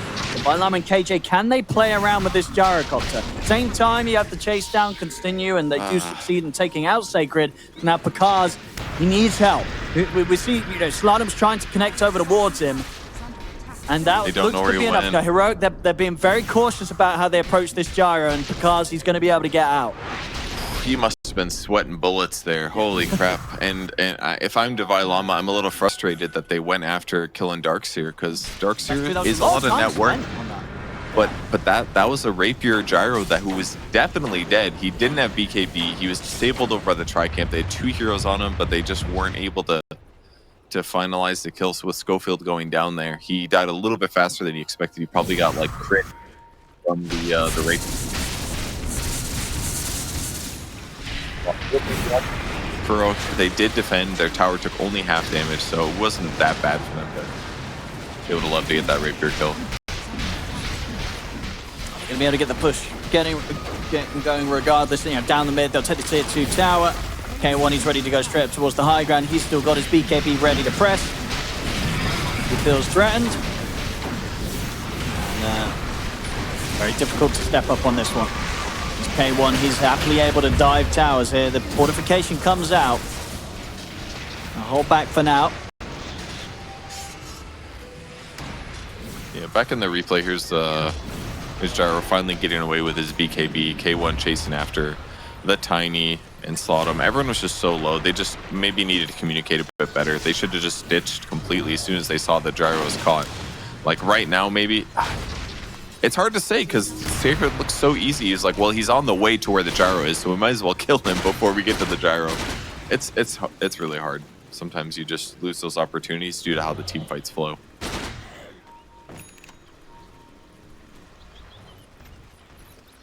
Vilam and KJ, can they play around with this gyrocopter? Same time, you have the chase down continue, and they do succeed in taking out Sacred. Now Picard, he needs help. We see, Slardam's trying to connect over towards him. And that looks to be enough. Heroic, they're being very cautious about how they approach this gyro, and Picard, he's going to be able to get out. He must have been sweating bullets there. Holy crap. And if I'm Devilama, I'm a little frustrated that they went after killing Darkseer, because Darkseer is a lot of net worth. But that was a rapier gyro who was definitely dead. He didn't have BKB. He was disabled over by the Tri-Camp. They had 2 heroes on him, but they just weren't able to finalize the kill. So with Schofield going down there, he died a little bit faster than he expected. He probably got like crit from the rape. Pro, they did defend. Their tower took only half damage, so it wasn't that bad for them. But they would have loved to get that rapier kill. Gonna be able to get the push getting going regardless. Down the mid, they'll take the tier 2 tower. K1, he's ready to go straight up towards the high ground. He's still got his BKB ready to press. He feels threatened. And, very difficult to step up on this one. K1, he's happily able to dive towers here. The fortification comes out. I'll hold back for now. Yeah, back in the replay, here's Gyro finally getting away with his BKB. K1 chasing after the Tiny and Sodom. Everyone was just so low. They just maybe needed to communicate a bit better. They should have just stitched completely as soon as they saw that Gyro was caught. Like right now, maybe. It's hard to say because Sacred looks so easy. He's like, well, he's on the way to where the Gyro is, so we might as well kill him before we get to the Gyro. It's really hard. Sometimes you just lose those opportunities due to how the team fights flow.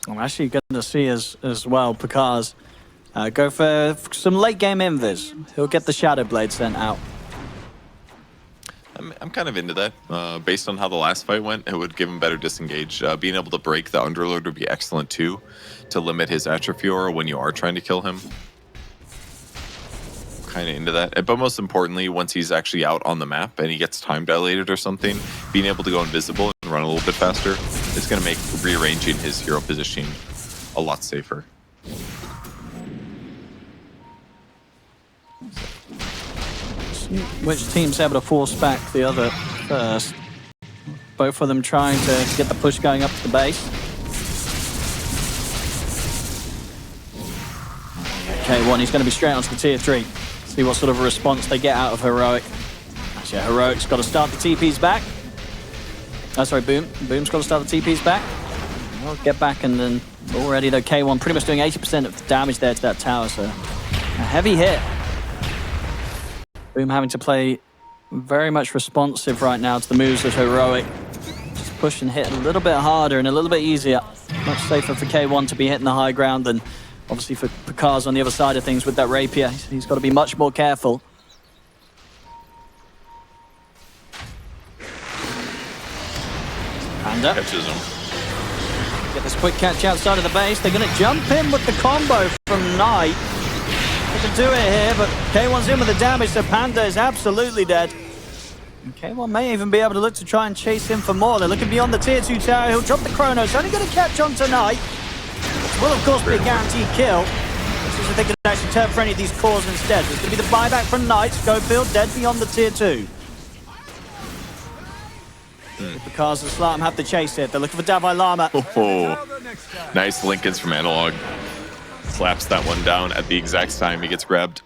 I'm actually going to see as well Picard go for some late game invis. He'll get the Shadow Blade sent out. I'm kind of into that. Based on how the last fight went, it would give him better disengage. Being able to break the Underlord would be excellent too, to limit his atrophy aura when you are trying to kill him. Kind of into that. But most importantly, once he's actually out on the map and he gets time dilated or something, being able to go invisible and run a little bit faster is going to make rearranging his hero positioning a lot safer. Which team's able to force back the other first? Both of them trying to get the push going up to the base. K1, he's going to be straight onto the tier 3. See what sort of a response they get out of Heroic. Actually, Heroic's got to start the TPs back. Oh, sorry, Boom. Boom's got to start the TPs back. I'll get back, and then already though K1 pretty much doing 80% of the damage there to that tower, so a heavy hit. Boom having to play very much responsive right now to the moves of Heroic. Just push and hit a little bit harder and a little bit easier. Much safer for K1 to be hitting the high ground than obviously for Picard's on the other side of things with that rapier. He's got to be much more careful. Panda. Catches him. Get this quick catch outside of the base. They're going to jump in with the combo from Knight. They can do it here, but K1's in with the damage, so Panda is absolutely dead. And K1 may even be able to look to try and chase him for more. They're looking beyond the tier 2 tower. He'll drop the Chronos. Only going to catch on tonight. Will, of course, be a guaranteed kill. This is if they can actually turn for any of these cores instead. There's going to be the buyback from Knight. Schofield dead beyond the tier 2. The cars of Slartam have to chase it. They're looking for Davai Lama. Oh, nice Lincolns from Analog. Slaps that one down at the exact time he gets grabbed.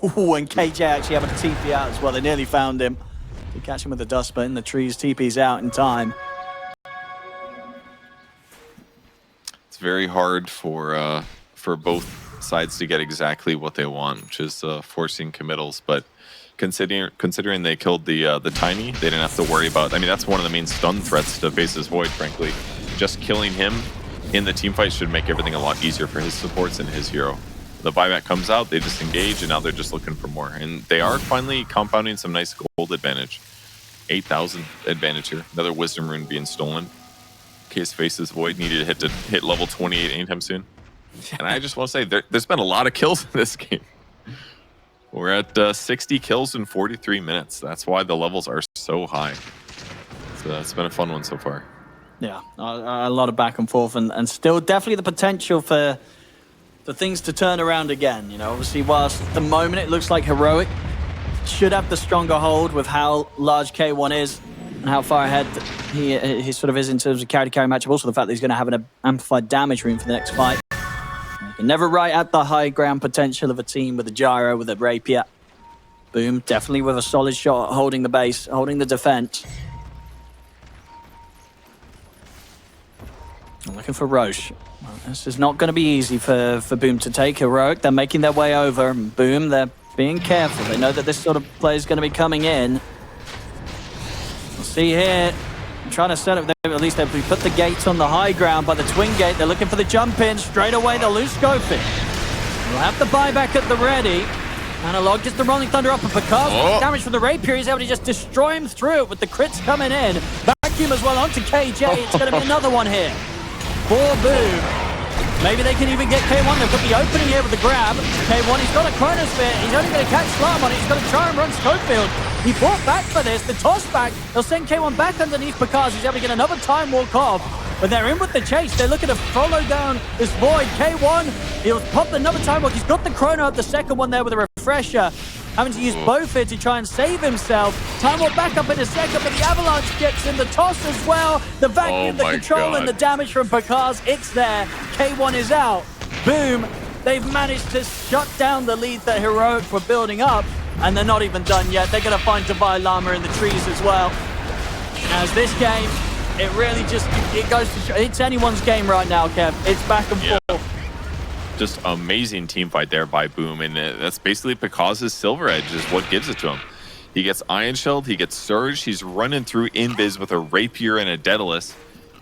Oh, and KJ actually having a TP out as well. They nearly found him. We catch him with the dust, but in the trees, TP's out in time. It's very hard for both sides to get exactly what they want, which is forcing committals. But considering they killed the Tiny, they didn't have to worry about. I mean, that's one of the main stun threats to Face's Void, frankly. Just killing him in the team fight should make everything a lot easier for his supports and his hero. The buyback comes out, they disengage, and now they're just looking for more. And they are finally compounding some nice gold advantage. 8,000 advantage here. Another Wisdom Rune being stolen. In case Face's Void needed to hit level 28 anytime soon. And I just want to say, there's been a lot of kills in this game. We're at 60 kills in 43 minutes. That's why the levels are so high. So it's been a fun one so far. Yeah, a lot of back and forth, and still definitely the potential for things to turn around again. You know, obviously, whilst at the moment it looks like Heroic should have the stronger hold with how large K1 is and how far ahead he sort of is in terms of carry-to-carry matchup. Also, the fact that he's going to have an amplified damage room for the next fight. Never right at the high ground potential of a team with a gyro, with a rapier. Boom, definitely with a solid shot, holding the base, holding the defense. I'm looking for Roche. Well, this is not going to be easy for Boom to take. Heroic, they're making their way over. And Boom, they're being careful. They know that this sort of play is going to be coming in. We'll see here. I'm trying to set up, at least they've put the gates on the high ground by the twin gate. They're looking for the jump in. Straight away, they'll lose scoping. We'll have the buyback at the ready. Analog gets the Rolling Thunder up, and Picard damage from the Rapier. He's able to just destroy him through it with the crits coming in. Vacuum as well onto KJ. It's going to be another one here for Boom. Maybe they can even get K1. They've got the opening here with the grab. K1, he's got a Chronosphere. He's only going to catch Slam on it. He's going to try and run Schofield. He fought back for this. The toss back. They'll send K1 back underneath because he's able to get another time walk off. But they're in with the chase. They're looking to follow down this Void. K1, he'll pop another time walk. He's got the Chrono at the second one there with a refresher. Having to use both here to try and save himself. Time will back up in a second, but the Avalanche gets in the toss as well. The vacuum, the control, and the damage from Picard's. It's there. K1 is out. Boom. They've managed to shut down the lead that Heroic were building up, and they're not even done yet. They're going to find Divine Llama in the trees as well. As this game, it really just, it goes to, it's anyone's game right now, Kev. It's back and forth. Just amazing team fight there by Boom, and that's basically Picaz's Silver Edge is what gives it to him. He gets Iron Shelled, he gets Surged, he's running through Invis with a Rapier and a Daedalus,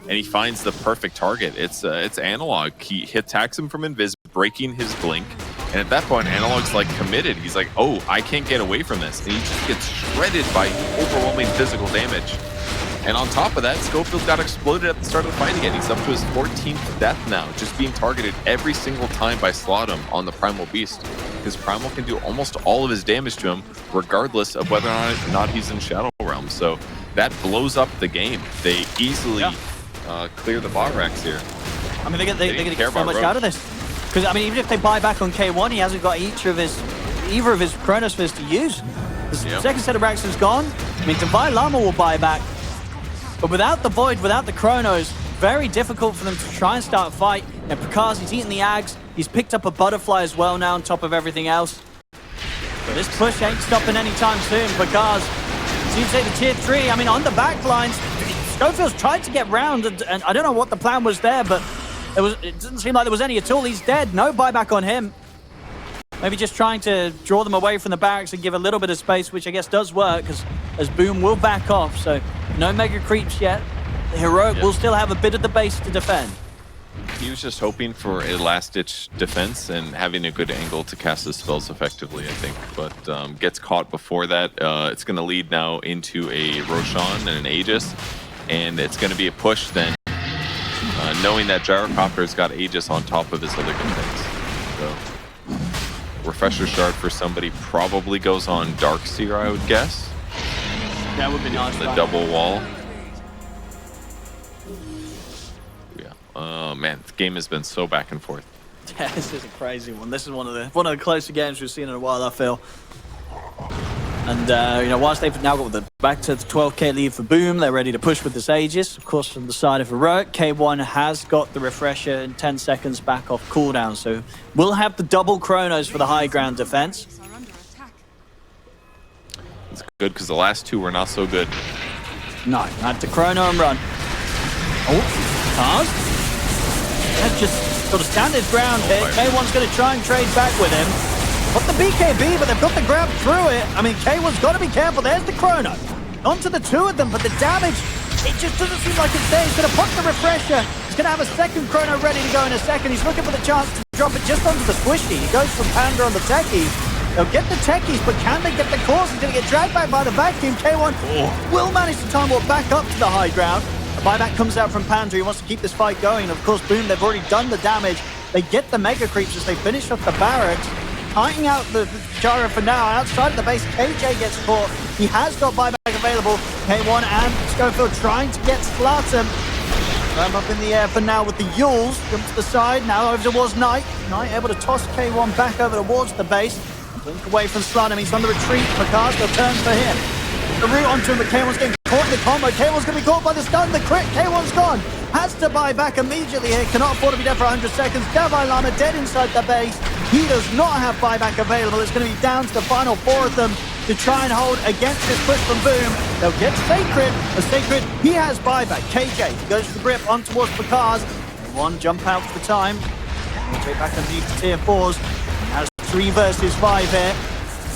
and he finds the perfect target. It's Analog. He attacks him from Invis, breaking his blink, and at that point, Analog's like committed. He's like, oh, I can't get away from this, and he just gets shredded by overwhelming physical damage. And on top of that, Schofield got exploded at the start of the fight again. He's up to his 14th death now, just being targeted every single time by Slaughter on the Primal Beast. His Primal can do almost all of his damage to him, regardless of whether or not he's in Shadow Realm. So that blows up the game. They easily clear the bot racks here. I mean, they're going to get so much out of this. Because, I mean, even if they buy back on K1, he hasn't got either of his Chronospheres to use. The second set of racks is gone. I mean, Divine Llama will buy back. But without the Void, without the Chronos, very difficult for them to try and start a fight. And Picard, he's eaten the Ags. He's picked up a Butterfly as well now on top of everything else. But this push ain't stopping anytime soon. Picard, as you say, the tier 3, I mean, on the back lines, Schofield's tried to get round, and I don't know what the plan was there, but it doesn't seem like there was any at all. He's dead. No buyback on him. Maybe just trying to draw them away from the barracks and give a little bit of space, which I guess does work, because as Boom will back off, so no mega creeps yet. The Heroic will still have a bit of the base to defend. He was just hoping for a last-ditch defense and having a good angle to cast his spells effectively, I think. But gets caught before that. It's going to lead now into a Roshan and an Aegis, and it's going to be a push then, knowing that Gyrocopter's got Aegis on top of his other good things. So, Refresher Shard for somebody probably goes on Darkseer, I would guess. That would be nice. The double wall. Yeah. Man, the game has been so back and forth. Yeah, this is a crazy one. This is one of the closer games we've seen in a while, I feel. And you know, whilst they've now got back to the 12k lead for Boom, they're ready to push with this Aegis. Of course, from the side of Heroic, K1 has got the refresher in 10 seconds back off cooldown, so we'll have the double Chronos for the high ground defense. good because the last two were not so good. No, had to chrono and run. Oh, Cars. That's just got to stand his ground here. K1's going to try and trade back with him. Got the BKB, but they've got the grab through it. I mean, K1's got to be careful. There's the chrono. Onto the two of them, but the damage, it just doesn't seem like it's there. He's going to put the refresher. He's going to have a second chrono ready to go in a second. He's looking for the chance to drop it just onto the squishy. He goes from Panda on the techies. They'll get the techies, but can they get the cores? He's going to get dragged back by the vacuum. K1 will manage to time warp back up to the high ground. A buyback comes out from Panda. He wants to keep this fight going. Of course, Boom, they've already done the damage. They get the mega creeps as they finish off the barracks. Tying out the Gyro for now. Outside of the base, KJ gets caught. He has got buyback available. K1 and Schofield trying to get Slartum. Ram up in the air for now with the Yules. Jump to the side. Now over towards Knight. Knight able to toss K1 back over towards the base. Blink away from Slartum. He's on the retreat. Picasso turns for him. The route onto him, but K1's getting caught in the combo. K1's going to be caught by the stun. The crit. K1's gone. Has to buy back immediately here. Cannot afford to be dead for 100 seconds. Davai Lama dead inside the base. He does not have buyback available. It's going to be down to the final four of them to try and hold against this push from Boom. They'll get Sacred. A Sacred, he has buyback. KJ goes for the grip on towards Picard. One jump out for the time. KJ back underneath the tier 4s. Has 3 versus 5 here.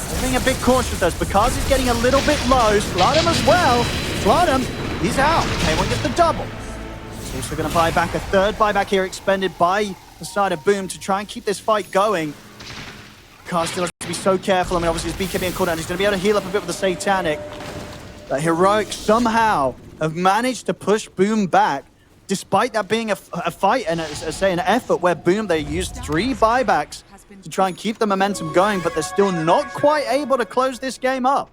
They're being a bit cautious though. Picard is getting a little bit low. Slartum as well. Slartum, he's out. K1 gets the double. He's also going to buy back a third buyback here expended by the side of Boom to try and keep this fight going. Car still has to be so careful. I mean, obviously his BKB and cooldown. He's going to be able to heal up a bit with the Satanic. But Heroic somehow have managed to push Boom back, despite that being a fight and an effort where Boom, they used 3 buybacks to try and keep the momentum going, but they're still not quite able to close this game up.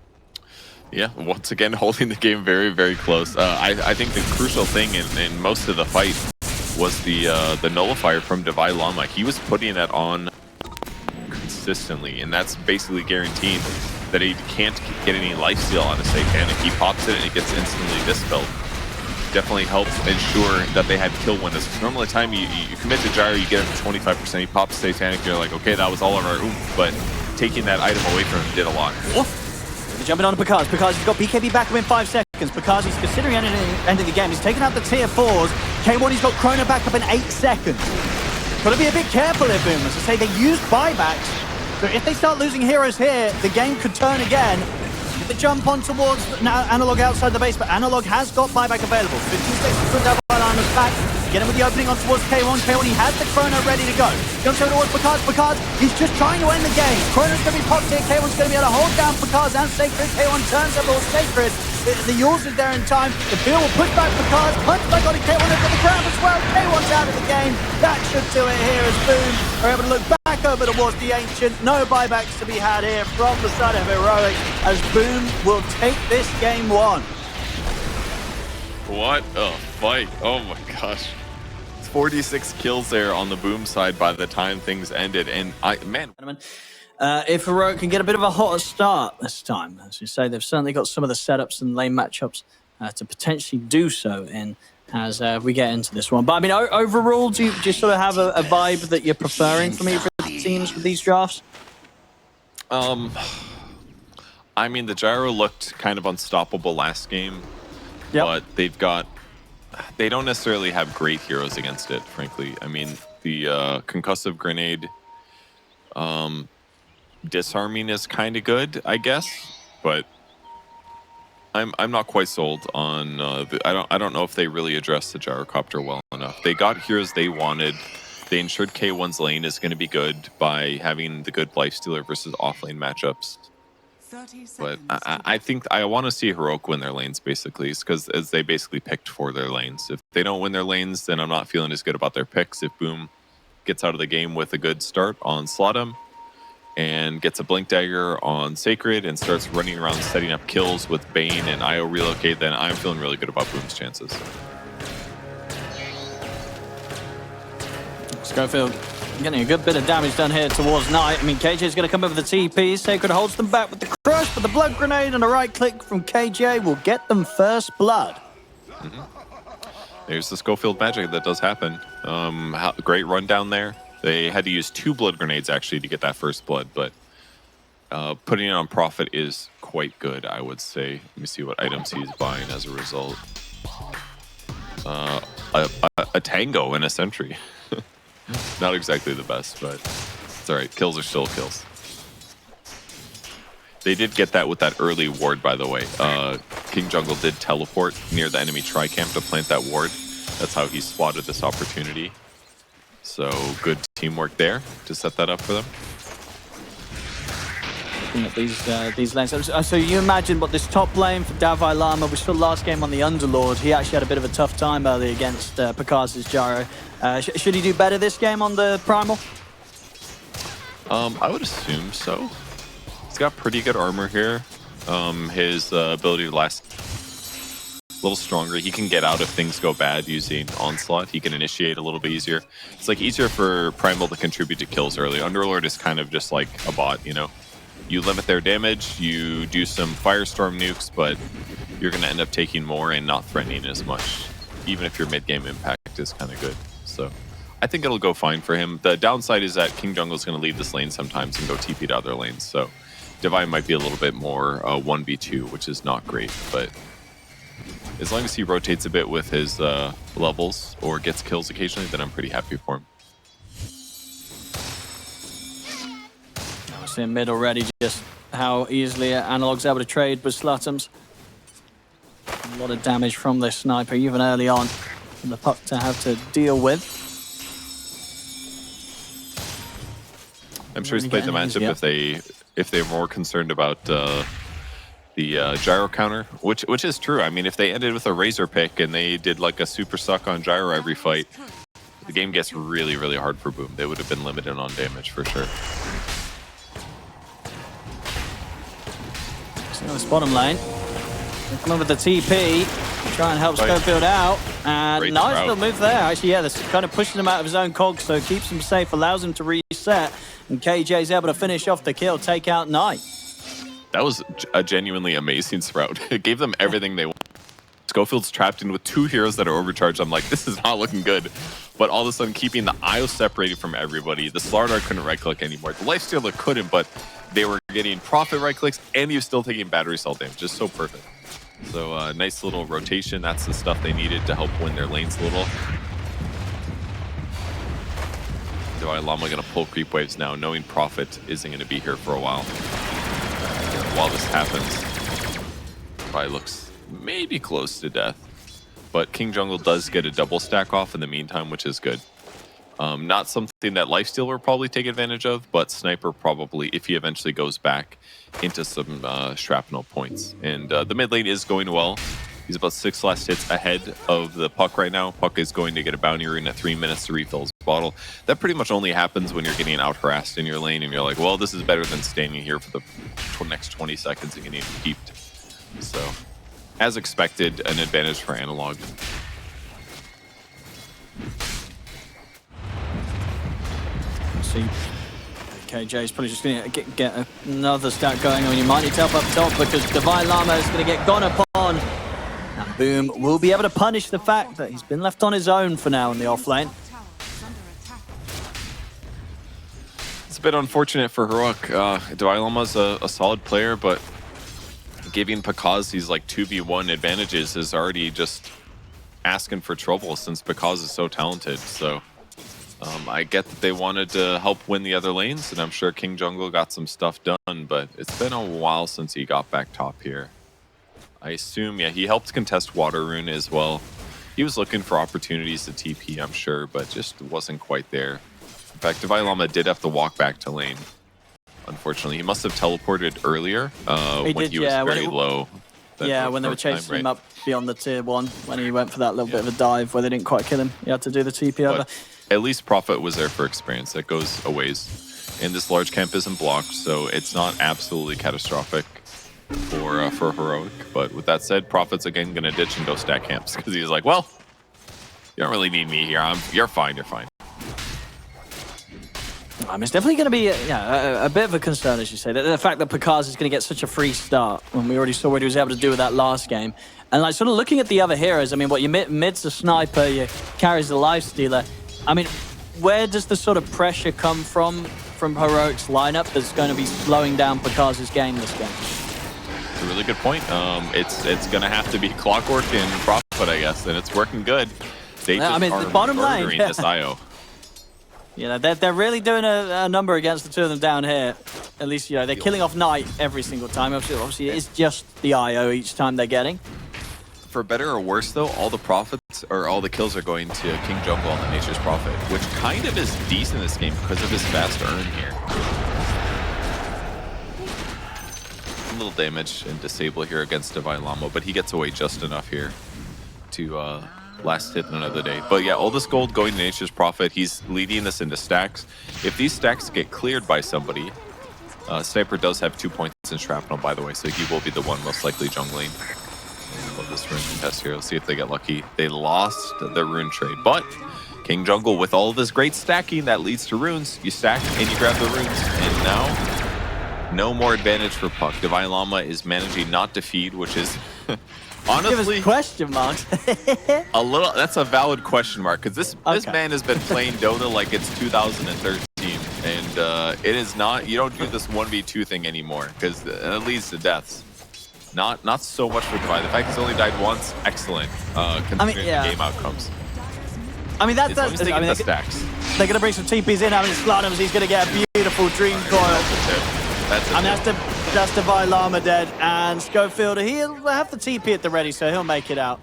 Yeah, once again, holding the game very, very close. I think the crucial thing in most of the fight was the nullifier from Davai Lama. He was putting that on consistently, and that's basically guaranteeing that he can't get any lifesteal on a Satanic. He pops it and it gets instantly dispelled. Definitely helps ensure that they had kill windows. Normally, the time you commit to Gyro, you get him to 25%. He pops Satanic, you're like, okay, that was all on our oomph, but taking that item away from him did a lot. Jumping on to Picard. Picard's got BKB back within 5 seconds. Picard, he's considering ending the game. He's taken out the tier 4s. K1, he's got Chrono back up in 8 seconds. Got to be a bit careful here, Boom. As I say, they use buybacks. So if they start losing heroes here, the game could turn again. Get the jump on towards Analog outside the base, but Analog has got buyback available. 15 seconds to Double Aligners back. Get him with the opening on towards K1. K1, he has the Chrono ready to go. Jumps over towards Picard. Picard, he's just trying to end the game. Chrono's going to be popped here. K1's going to be able to hold down Picard and Sacred. K1 turns over towards Sacred. The Yules is there in time. The Bill will push back Picard. Punch back on it. K1 over the ground as well. K1's out of the game. That should do it here as Boom are able to look back over towards the Ancient. No buybacks to be had here from the side of Heroic as Boom will take this game 1. What a fight. Oh my gosh. 46 kills there on the Boom side by the time things ended. And if Heroic can get a bit of a hotter start this time, as you say, they've certainly got some of the setups and lane matchups to potentially do so in as we get into this one. But I mean, overall, do you sort of have a vibe that you're preferring from either of the teams with these drafts? I mean, the Gyro looked kind of unstoppable last game, but they don't necessarily have great heroes against it, frankly. I mean, the concussive grenade disarming is kind of good, I guess, but I'm not quite sold on. I don't know if they really addressed the gyrocopter well enough. They got heroes they wanted. They ensured K1's lane is going to be good by having the good lifestealer versus offlane matchups. But I think I want to see Heroic win their lanes, basically, because as they basically picked for their lanes. If they don't win their lanes, then I'm not feeling as good about their picks. If Boom gets out of the game with a good start on Slartum and gets a Blink Dagger on Sacred and starts running around setting up kills with Bane and IO Relocate, then I'm feeling really good about Boom's chances. Schofield getting a good bit of damage done here towards Knight. I mean, KJ's going to come over the TP. Sacred holds them back with the crush, but the blood grenade and a right click from KJ will get them first blood. There's the Schofield magic that does happen. Great run down there. They had to use 2 blood grenades, actually, to get that first blood, but Putting it on Prophet is quite good, I would say. Let me see what items he's buying as a result. A Tango and a Sentry. Not exactly the best, but it's all right. Kills are still kills. They did get that with that early ward, by the way. King Jungle did teleport near the enemy tri-camp to plant that ward. That's how he spotted this opportunity. So good teamwork there to set that up for them. Looking at these lanes. So you imagine what this top lane for Davai Lama, we saw last game on the Underlord. He actually had a bit of a tough time early against Picard's Gyro. Should he do better this game on the Primal? I would assume so. He's got pretty good armor here. His ability to last a little stronger. He can get out if things go bad using Onslaught. He can initiate a little bit easier. It's like easier for Primal to contribute to kills early. Underlord is kind of just like a bot, you know. You limit their damage, you do some Firestorm nukes, but you're going to end up taking more and not threatening as much, even if your mid-game impact is kind of good. So I think it'll go fine for him. The downside is that King Jungle is going to leave this lane sometimes and go TP to other lanes. So Divine might be a little bit more 1v2, which is not great. But as long as he rotates a bit with his levels or gets kills occasionally, then I'm pretty happy for him. In mid already, just how easily Analog's able to trade with Slutums. A lot of damage from this sniper, even early on, and the puck to have to deal with. I'm sure he's played the matchup if they're more concerned about the gyro counter, which is true. I mean, if they ended with a Razor pick and they did like a super suck on gyro every fight, the game gets really, really hard for Boom. They would have been limited on damage for sure. This bottom lane. They come in with the TP, try and help Scope build out. And nice little move there. Actually, yeah, this kind of pushing him out of his own cog, so keeps him safe, allows him to reset. And KJ's able to finish off the kill, take out Knight. That was a genuinely amazing sprout. It gave them everything they want. Schofield's trapped in with two heroes that are overcharged. I'm like, this is not looking good. But all of a sudden, keeping the IO separated from everybody. The Slardar couldn't right-click anymore. The Lifestealer couldn't, but they were getting Prophet right-clicks, and he was still taking battery cell damage. Just so perfect. So, nice little rotation. That's the stuff they needed to help win their lanes a little. Divine Llama going to pull creep waves now, knowing Prophet isn't going to be here for a while. While this happens, probably looks maybe close to death. But King Jungle does get a double stack off in the meantime, which is good. Not something that Lifesteal will probably take advantage of, but Sniper probably, if he eventually goes back into some shrapnel points. And the mid lane is going well. He's about 6 last hits ahead of the Puck right now. Puck is going to get a bounty rune at 3 minutes to refill his bottle. That pretty much only happens when you're getting out-harassed in your lane and you're like, well, this is better than standing here for the next 20 seconds and getting peeped. So, as expected, an advantage for Analog. See, KJ's probably just going to get another stack going on. You might need to help up top because Divine Llama is going to get gone upon. And Boom will be able to punish the fact that he's been left on his own for now in the off lane. It's a bit unfortunate for Heroic. Divine Llama's a solid player, but giving Picaz these like 2v1 advantages is already just asking for trouble since Picaz is so talented. So I get that they wanted to help win the other lanes, and I'm sure King Jungle got some stuff done, but it's been a while since he got back top here. I assume, yeah, he helped contest Water Rune as well. He was looking for opportunities to TP, I'm sure, but just wasn't quite there. In fact, Divine Llama did have to walk back to lane. Unfortunately, he must have teleported earlier when he was very low. Yeah, when they were chasing him up beyond the tier 1, when he went for that little bit of a dive where they didn't quite kill him. He had to do the TP over. At least Prophet was there for experience. That goes a ways. And this large camp isn't blocked, so it's not absolutely catastrophic for Heroic. But with that said, Prophet's again going to ditch and go stack camps because he's like, well, you don't really need me here. You're fine, you're fine. It's definitely going to be a bit of a concern, as you say. The fact that Picaz is going to get such a free start when we already saw what he was able to do with that last game. And like sort of looking at the other heroes, I mean, what you mid's a sniper, you carries the life stealer. I mean, where does the sort of pressure come from Heroic's lineup that's going to be slowing down Picard's game this game? It's a really good point. It's going to have to be Clockwork and Prophet, I guess, and it's working good. They just are the bottom lane. this IO. You know, they're really doing a number against the two of them down here. At least, you know, they're killing off Knight every single time. Obviously, it's just the IO each time they're getting. For better or worse, though, all the profits or all the kills are going to King Jungle on the Nature's Prophet, which kind of is decent in this game because of his fast earn here. A little damage and disable here against Divine Llama, but he gets away just enough here to last hit another day. But yeah, all this gold going to Nature's Prophet. He's leading this into stacks. If these stacks get cleared by somebody, Sniper does have 2 points in Shrapnel, by the way, so he will be the one most likely jungling. Love this rune contest here. Let's see if they get lucky. They lost the rune trade, but King Jungle, with all of this great stacking that leads to runes, you stack and you grab the runes, and now no more advantage for Puck. Divine Llama is managing not to feed, which is honestly question marks. a little. That's a valid question mark because this man has been playing Dota like it's 2013, and it is not. You don't do this 1v2 thing anymore because it leads to deaths. Not so much for Divine. The fact he's only died once, excellent. Considering the game outcomes. I mean, that's the stacks. They're gonna bring some TPs in. I mean, Slotums, he's gonna get a beautiful Dream Coil. That's Divine Llama dead, and Schofield, he'll have the TP at the ready, so he'll make it out.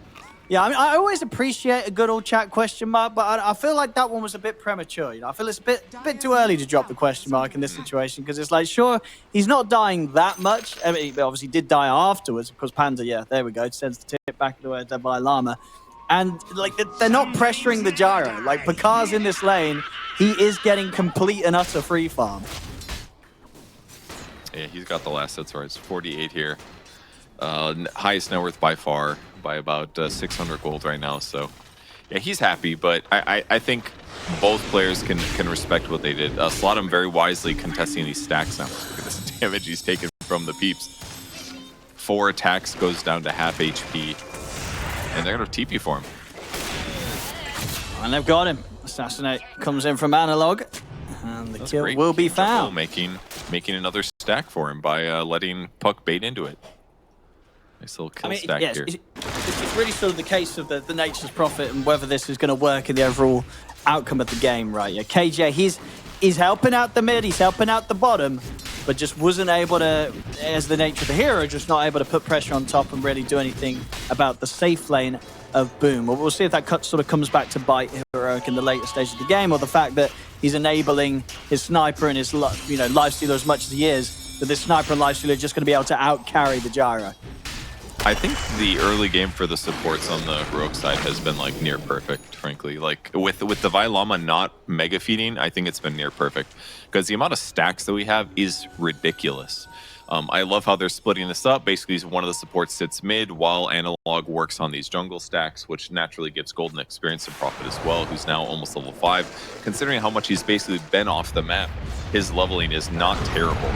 Yeah, I mean, I always appreciate a good old chat question mark, but I feel like that one was a bit premature. You know, I feel it's a bit too early to drop the question mark in this situation because it's like, sure, he's not dying that much. I mean, he obviously did die afterwards because Panda, yeah, there we go, sends the tip back to Divine Llama. And like they're not pressuring the gyro. Like Picard's in this lane, he is getting complete and utter free farm. Yeah, he's got the last hits right. It's 48 here. Highest net worth by far, by about 600 gold right now. So yeah, he's happy, but I think both players can respect what they did. Slotum very wisely contesting these stacks now. Look at this damage he's taken from the peeps. 4 attacks goes down to half HP. And they're going to TP for him. And they've got him. Assassinate comes in from Analog. And the kill will be found. Making another stack for him by letting Puck bait into it. Nice little kill stack here. It's really sort of the case of the Nature's Prophet and whether this is going to work in the overall outcome of the game, right? Yeah, KJ, he's helping out the mid, he's helping out the bottom, but just wasn't able to, as the nature of the hero, just not able to put pressure on top and really do anything about the safe lane of Boom. Well, we'll see if that sort of comes back to bite Heroic in the later stage of the game, or the fact that he's enabling his sniper and his lifestealer as much as he is, that this sniper and lifestealer are just going to be able to out-carry the gyro. I think the early game for the supports on the Heroic side has been like near perfect, frankly. Like with Divine Llama not mega feeding, I think it's been near perfect because the amount of stacks that we have is ridiculous. I love how they're splitting this up. Basically, one of the supports sits mid while Analog works on these jungle stacks, which naturally gives Golden experience and Prophet as well, who's now almost level 5. Considering how much he's basically been off the map, his leveling is not terrible.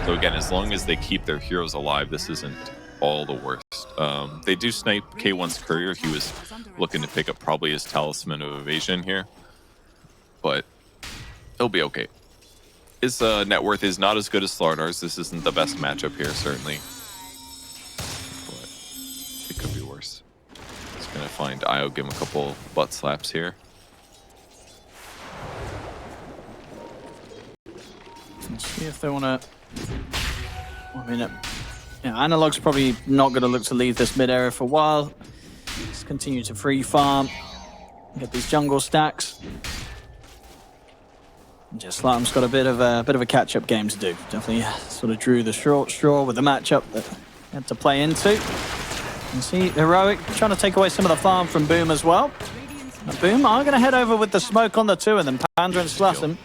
So again, as long as they keep their heroes alive, this isn't all the worst. They do snipe K1's Courier. He was looking to pick up probably his Talisman of Evasion here, but he'll be okay. His net worth is not as good as Slardar's. This isn't the best matchup here, certainly, but it could be worse. Just gonna find Io, give him a couple butt slaps here. Let's see if they want to. I mean, Analog's probably not going to look to leave this mid area for a while. Just continue to free farm, get these jungle stacks. Just Slatum's got a bit of a catch-up game to do. Definitely sort of drew the short straw with the matchup that he had to play into. And see Heroic trying to take away some of the farm from Boom as well. And Boom are going to head over with the smoke on the two of them, Panda and Slatum.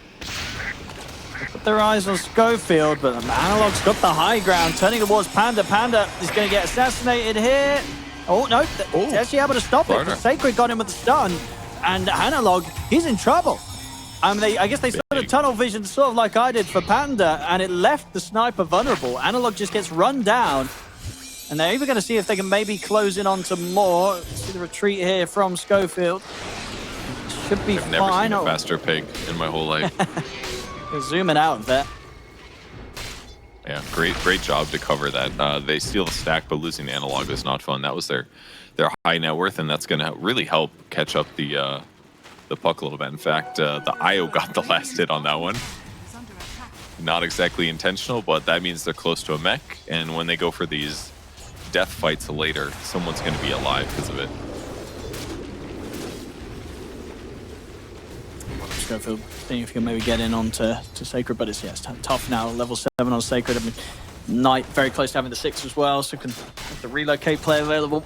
Put their eyes on Schofield, but Analog's got the high ground, turning towards Panda. Panda is going to get assassinated here. Oh, no, he's actually able to stop it. Sacred got him with the stun, and Analog, he's in trouble. I guess they sort of tunnel vision, sort of like I did for Panda, and it left the sniper vulnerable. Analog just gets run down, and they're even going to see if they can maybe close in on some more. See the retreat here from Schofield. should be I've never fine. seen a faster pig in my whole life. Zooming out there. Yeah, great job to cover that. They steal the stack, but losing the analog is not fun. That was their high net worth, and that's going to really help catch up the puck a little bit. In fact, the IO got the last hit on that one. Not exactly intentional, but that means they're close to a mech, and when they go for these death fights later, someone's going to be alive because of it. Schofield seeing if he can maybe get in onto Sacred, but it's tough now. Level 7 on Sacred. I mean, Knight very close to having the 6 as well, so can have the relocate play available.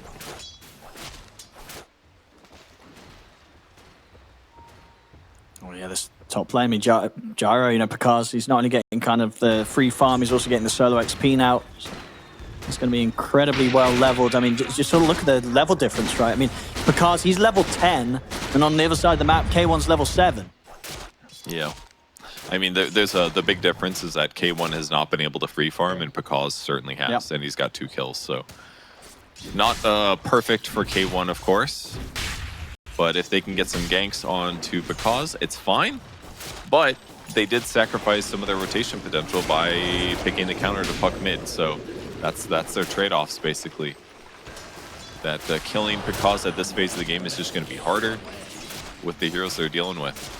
Oh yeah, this top lane, I mean, Gyro, you know, Picard, he's not only getting kind of the free farm, he's also getting the solo XP now. So it's going to be incredibly well leveled. I mean, just sort of look at the level difference, right? I mean, Picard, he's level 10, and on the other side of the map, K1's level 7. Yeah. I mean, there's the big difference is that K1 has not been able to free farm, and Picard certainly has, and he's got 2 kills. So not perfect for K1, of course, but if they can get some ganks onto Picard, it's fine. But they did sacrifice some of their rotation potential by picking the counter to puck mid, so that's their trade-offs basically. That killing Picard at this phase of the game is just going to be harder with the heroes they're dealing with.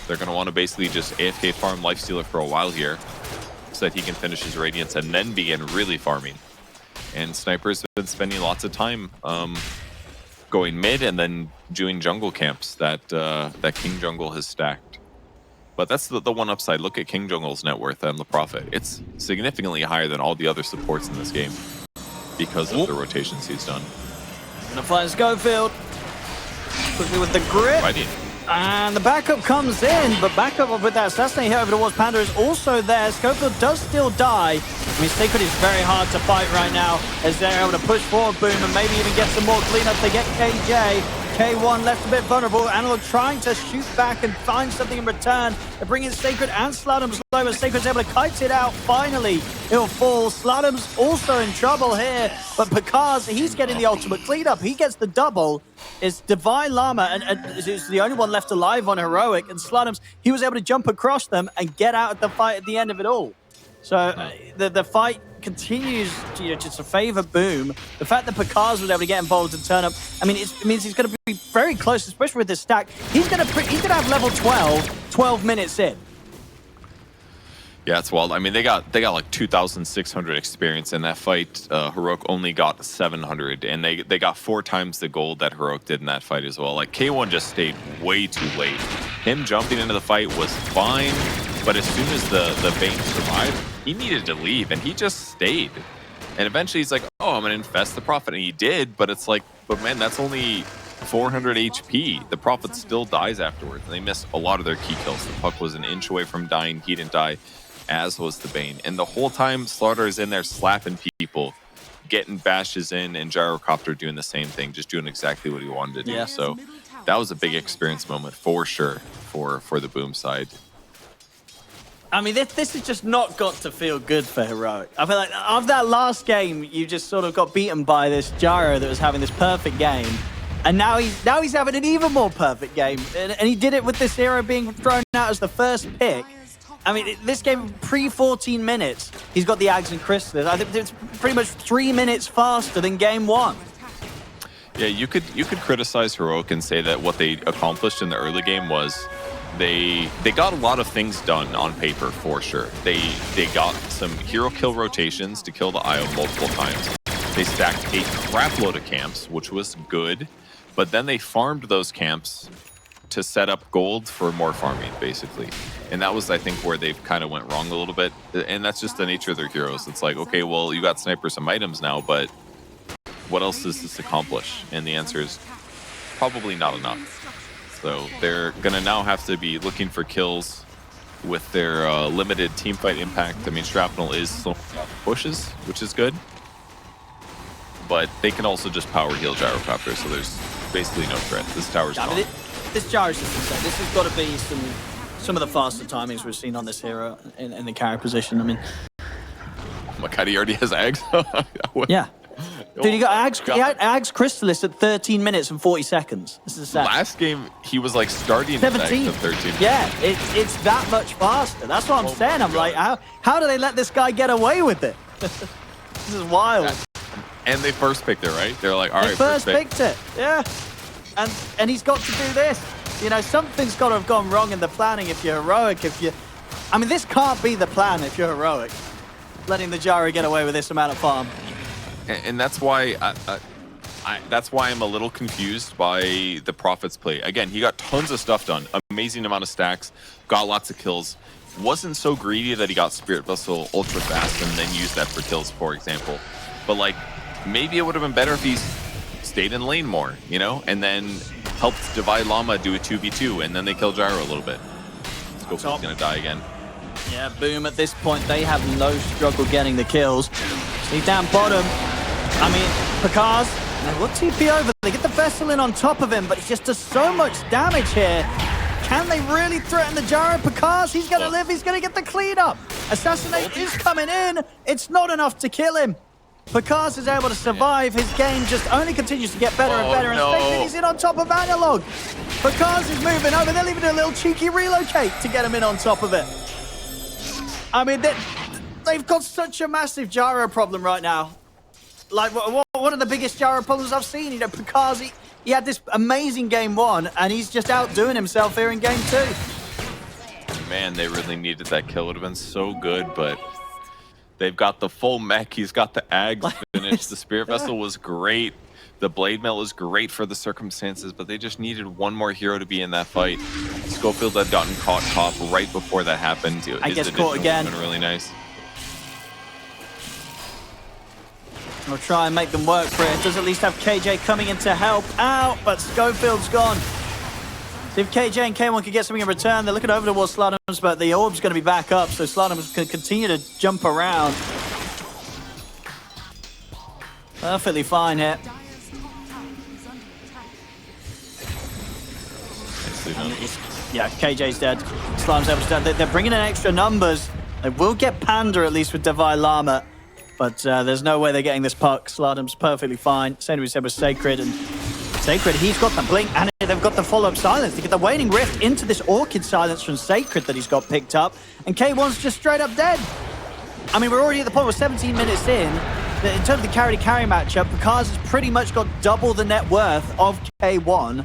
They're going to want to basically just AFK farm Lifestealer for a while here so that he can finish his Radiance and then begin really farming. And Sniper's been spending lots of time going mid and then doing jungle camps that King Jungle has stacked. But that's the one upside. Look at King Jungle's net worth and the profit. It's significantly higher than all the other supports in this game because of the rotations he's done. Gonna fly Schofield. Quickly with the grip. Fighting. And the backup comes in, but backup with that assassinate hit over towards Panda is also there. Schofield does still die. I mean, Sacred is very hard to fight right now as they're able to push forward Boom and maybe even get some more cleanup. They get KJ. K1 left a bit vulnerable. Analog trying to shoot back and find something in return. They're bringing Sacred and Sladham's low, but Sacred's able to kite it out. Finally, it'll fall. Sladham's also in trouble here, but Picard, he's getting the ultimate cleanup. He gets the double. It's Divine Llama, and is the only one left alive on Heroic, and Sladham's, he was able to jump across them and get out of the fight at the end of it all. So the fight continues just to favor Boom. The fact that Picard was able to get involved and turn up, I mean, it means he's going to be very close, especially with this stack. He's going to have level 12 minutes in. Yeah, it's wild. I mean, they got like 2,600 experience in that fight. Heroic only got 700, and they got 4 times the gold that Heroic did in that fight as well. Like, K1 just stayed way too late. Him jumping into the fight was fine, but as soon as the Bane survived, he needed to leave, and he just stayed. And eventually he's like, oh, I'm going to infest the Prophet, and he did, but it's like, but man, that's only 400 HP. The Prophet still dies afterwards, and they missed a lot of their key kills. The puck was an inch away from dying. He didn't die, as was the Bane. And the whole time, Slaughter is in there slapping people, getting bashes in, and Gyrocopter doing the same thing, just doing exactly what he wanted to do. So that was a big experience moment for sure for the Boom side. I mean, this has just not got to feel good for Heroic. I feel like after that last game, you just sort of got beaten by this Gyro that was having this perfect game. And now he's having an even more perfect game. And he did it with this hero being thrown out as the first pick. I mean, this game, pre-14 minutes, he's got the Ags and Crystals. I think it's pretty much 3 minutes faster than game 1. Yeah, you could criticize Heroic and say that what they accomplished in the early game was they got a lot of things done on paper for sure. They got some hero kill rotations to kill the IO multiple times. They stacked a crap load of camps, which was good, but then they farmed those camps to set up gold for more farming, basically. And that was, I think, where they've kind of went wrong a little bit. And that's just the nature of their heroes. It's like, okay, well, you got Sniper some items now, but what else does this accomplish? And the answer is probably not enough. So they're going to now have to be looking for kills with their limited teamfight impact. I mean, Shrapnel is slowing down pushes, which is good. But they can also just power heal Gyrocopter, so there's basically no threat. This tower's gone. This Gyro system, this has got to be some of the faster timings we've seen on this hero in the carry position. I mean, oh my god, he already has Ags? Yeah. Dude, he got Ags Crystalis at 13 minutes and 40 seconds. This is sad. Last game, he was like starting 17. at 13. Yeah, it's that much faster. That's what I'm saying. I'm like, how do they let this guy get away with it? This is wild. And they first picked it, right? They're like, all right, they first picked it. Yeah. And he's got to do this. You know, something's got to have gone wrong in the planning if you're heroic. I mean, this can't be the plan if you're heroic. Letting the Gyro get away with this amount of farm. And that's why I'm a little confused by the Prophet's play. Again, he got tons of stuff done. Amazing amount of stacks. Got lots of kills. Wasn't so greedy that he got Spirit Vessel ultra fast and then used that for kills, for example. But like, maybe it would have been better if he stayed in lane more, you know, and then helped Divide Llama do a 2v2, and then they kill Gyro a little bit. He's gonna die again. Yeah, Boom at this point, they have no struggle getting the kills. He's down bottom. I mean, Pakaz, they will TP over. They get the Vessel in on top of him, but it just does so much damage here. Can they really threaten the Gyro? Pakaz, he's going to live. He's going to get the cleanup. Assassinate is coming in. It's not enough to kill him. Pakaz is able to survive. His game just only continues to get better and better. No. And he's in on top of Analog. Pakaz is moving over. They'll even do a little cheeky relocate to get him in on top of it. I mean, they've got such a massive Gyro problem right now. Like, one of the biggest Gyro problems I've seen. You know, Pakaz, he had this amazing game 1, and he's just outdoing himself here in game 2. Man, they really needed that kill. It would have been so good, but they've got the full mech. He's got the Ags finished. The Spirit Vessel was great. The Blade Mail was great for the circumstances, but they just needed one more hero to be in that fight. Schofield had gotten caught top right before that happened. I guess caught again. Been really nice. We'll try and make them work for it. It does at least have KJ coming in to help out, but Schofield's gone. See if KJ and K1 can get something in return. They're looking over towards Slaughterhouse, but the orb's going to be back up, so Slaughterhouse can continue to jump around. Perfectly fine here. Yeah, KJ's dead. Slime's able to dead. They're bringing in extra numbers. They will get Panda at least with Divide Llama. But there's no way they're getting this puck. Slardum's perfectly fine. Same as we said with Sacred. And Sacred, he's got the blink, and they've got the follow-up silence. They get the Waning Rift into this Orchid silence from Sacred that he's got picked up. And K1's just straight up dead. I mean, we're already at the point where 17 minutes in. In terms of the carry-to-carry matchup, Pakaz has pretty much got double the net worth of K1.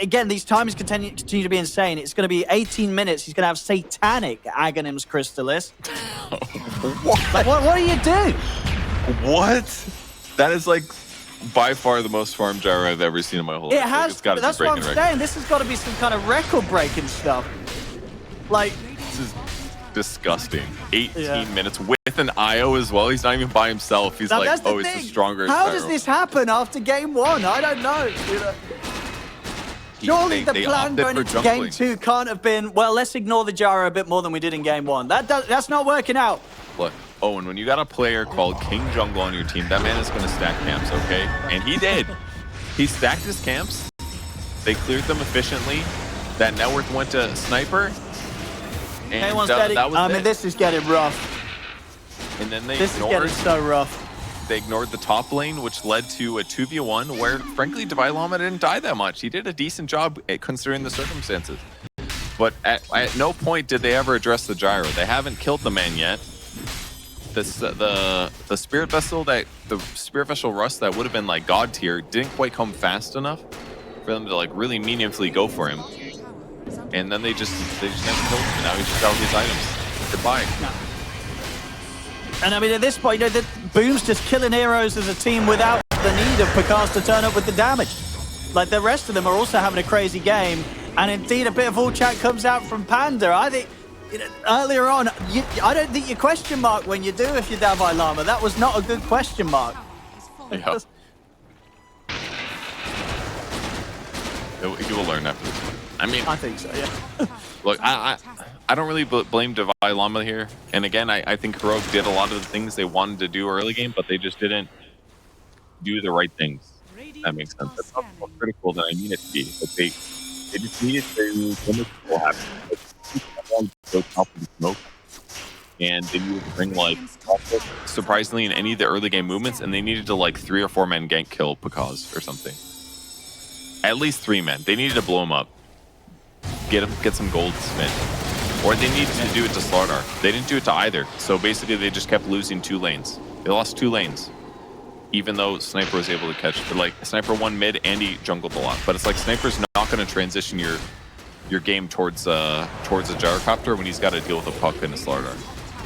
Again, these times continue to be insane. It's going to be 18 minutes. He's going to have Satanic Aghanims Crystalis. What do you do? What? That is like by far the most farm Gyro I've ever seen in my whole life. It has. It's gotta That's be what I'm breaking saying. This has got to be some kind of record-breaking stuff. Like, this is disgusting. 18 minutes with an IO as well. He's not even by himself. He's like, oh, it's a stronger How Gyro. does this happen after game 1? I don't know. Surely the plan going into game 2 can't have been, well, let's ignore the Gyro a bit more than we did in game 1. That's not working out. Look, Owen, when you got a player called King Jungle on your team, that man is going to stack camps, okay? And he did. He stacked his camps. They cleared them efficiently. That net worth went to Sniper. And that was I mean, this is getting rough. And then this is getting so rough. They ignored the top lane, which led to a 2v1 where, frankly, Divide Llama didn't die that much. He did a decent job considering the circumstances. But at no point did they ever address the Gyro. They haven't killed the man yet. The Spirit Vessel, the Spirit Vessel Rust that would have been like God tier didn't quite come fast enough for them to like really meaningfully go for him. And then they just never killed him. And now he's just out these items. Goodbye. No. And I mean, at this point, you know, Boom's just killing heroes as a team without the need of Pakaz to turn up with the damage. Like, the rest of them are also having a crazy game. And indeed, a bit of all chat comes out from Panda. I think, you know, earlier on, I don't think you question mark when you do if you're down by Llama. That was not a good question mark. Yeah. He will learn after this one. I mean, I think so, yeah. Look, I don't really blame Divide Llama here. And again, I think Heroic did a lot of the things they wanted to do early game, but they just didn't do the right things. That makes sense. That's not more critical than I need it to be. But they just needed to limit what will happen. Go top of the smoke. And they needed to bring like surprisingly, in any of the early game movements, and they needed to like 3 or 4 men gank kill Pakaz or something. At least 3 men. They needed to blow him up. Get some gold spin. Or they needed to do it to Slardar. They didn't do it to either. So basically they just kept losing 2 lanes. They lost 2 lanes. Even though Sniper was able to catch, like Sniper won mid and he jungled a lot. But it's like Sniper's not going to transition your game towards a gyrocopter when he's got to deal with a puck and a Slardar.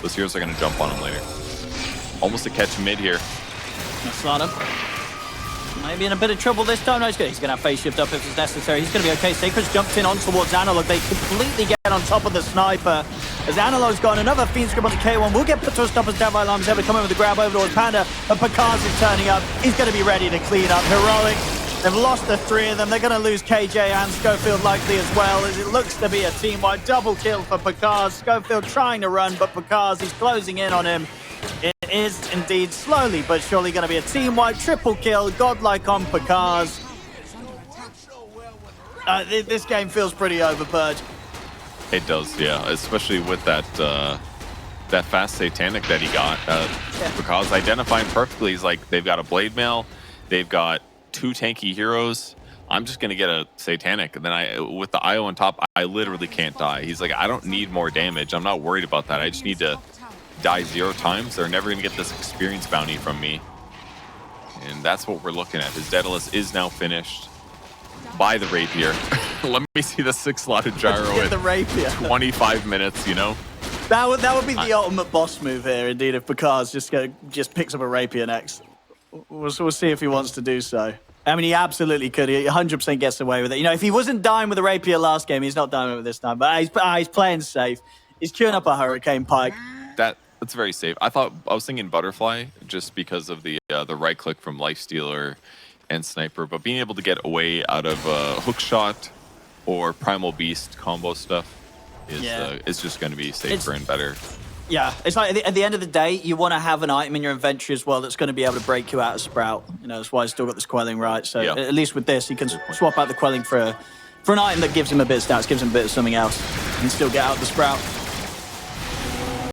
Those heroes are going to jump on him later. Almost a catch mid here. Slardar maybe in a bit of trouble this time. No, he's going to have phase shift up if it's necessary. He's going to be okay. Sacred's jumped in on towards Analog. They completely get on top of the Sniper. As Analog's got another Fiend Script onto K1. We'll get put to a stop as down by Alarm's able to come in with the grab over towards Panda. But Pakaz is turning up. He's going to be ready to clean up. Heroic. They've lost the 3 of them. They're going to lose KJ and Schofield likely as well, as it looks to be a team-wide double kill for Pakaz. Schofield trying to run, but Pakaz, he's closing in on him. It is indeed slowly but surely going to be a team-wide triple kill, godlike on Pakaz. This game feels pretty over, Purge. It does, yeah, especially with that that fast Satanic that he got. Pakaz identifying perfectly. He's like, they've got a Blade Mail, they've got 2 tanky heroes. I'm just going to get a Satanic. And then with the IO on top, I literally can't die. He's like, I don't need more damage. I'm not worried about that. I just need to die 0 times. They're never going to get this experience bounty from me. And that's what we're looking at. His Daedalus is now finished by the Rapier. Let me see the 6-slotted gyro in the Rapier. 25 minutes, you know? That would be the ultimate boss move here, indeed, if Pakaz just picks up a Rapier next. We'll see if he wants to do so. I mean, he absolutely could. He 100% gets away with it. You know, if he wasn't dying with the Rapier last game, he's not dying with it this time. But he's playing safe. He's queuing up a Hurricane Pike. That's very safe. I was thinking Butterfly just because of the right click from Lifestealer and Sniper, but being able to get away out of hook shot or Primal Beast combo stuff is just going to be safer and better. Yeah, it's like at the end of the day, you want to have an item in your inventory as well that's going to be able to break you out of Sprout. You know, that's why he's still got this Quelling, right? So at least with this, he can swap out the Quelling for an item that gives him a bit of stats, gives him a bit of something else, and still get out the Sprout.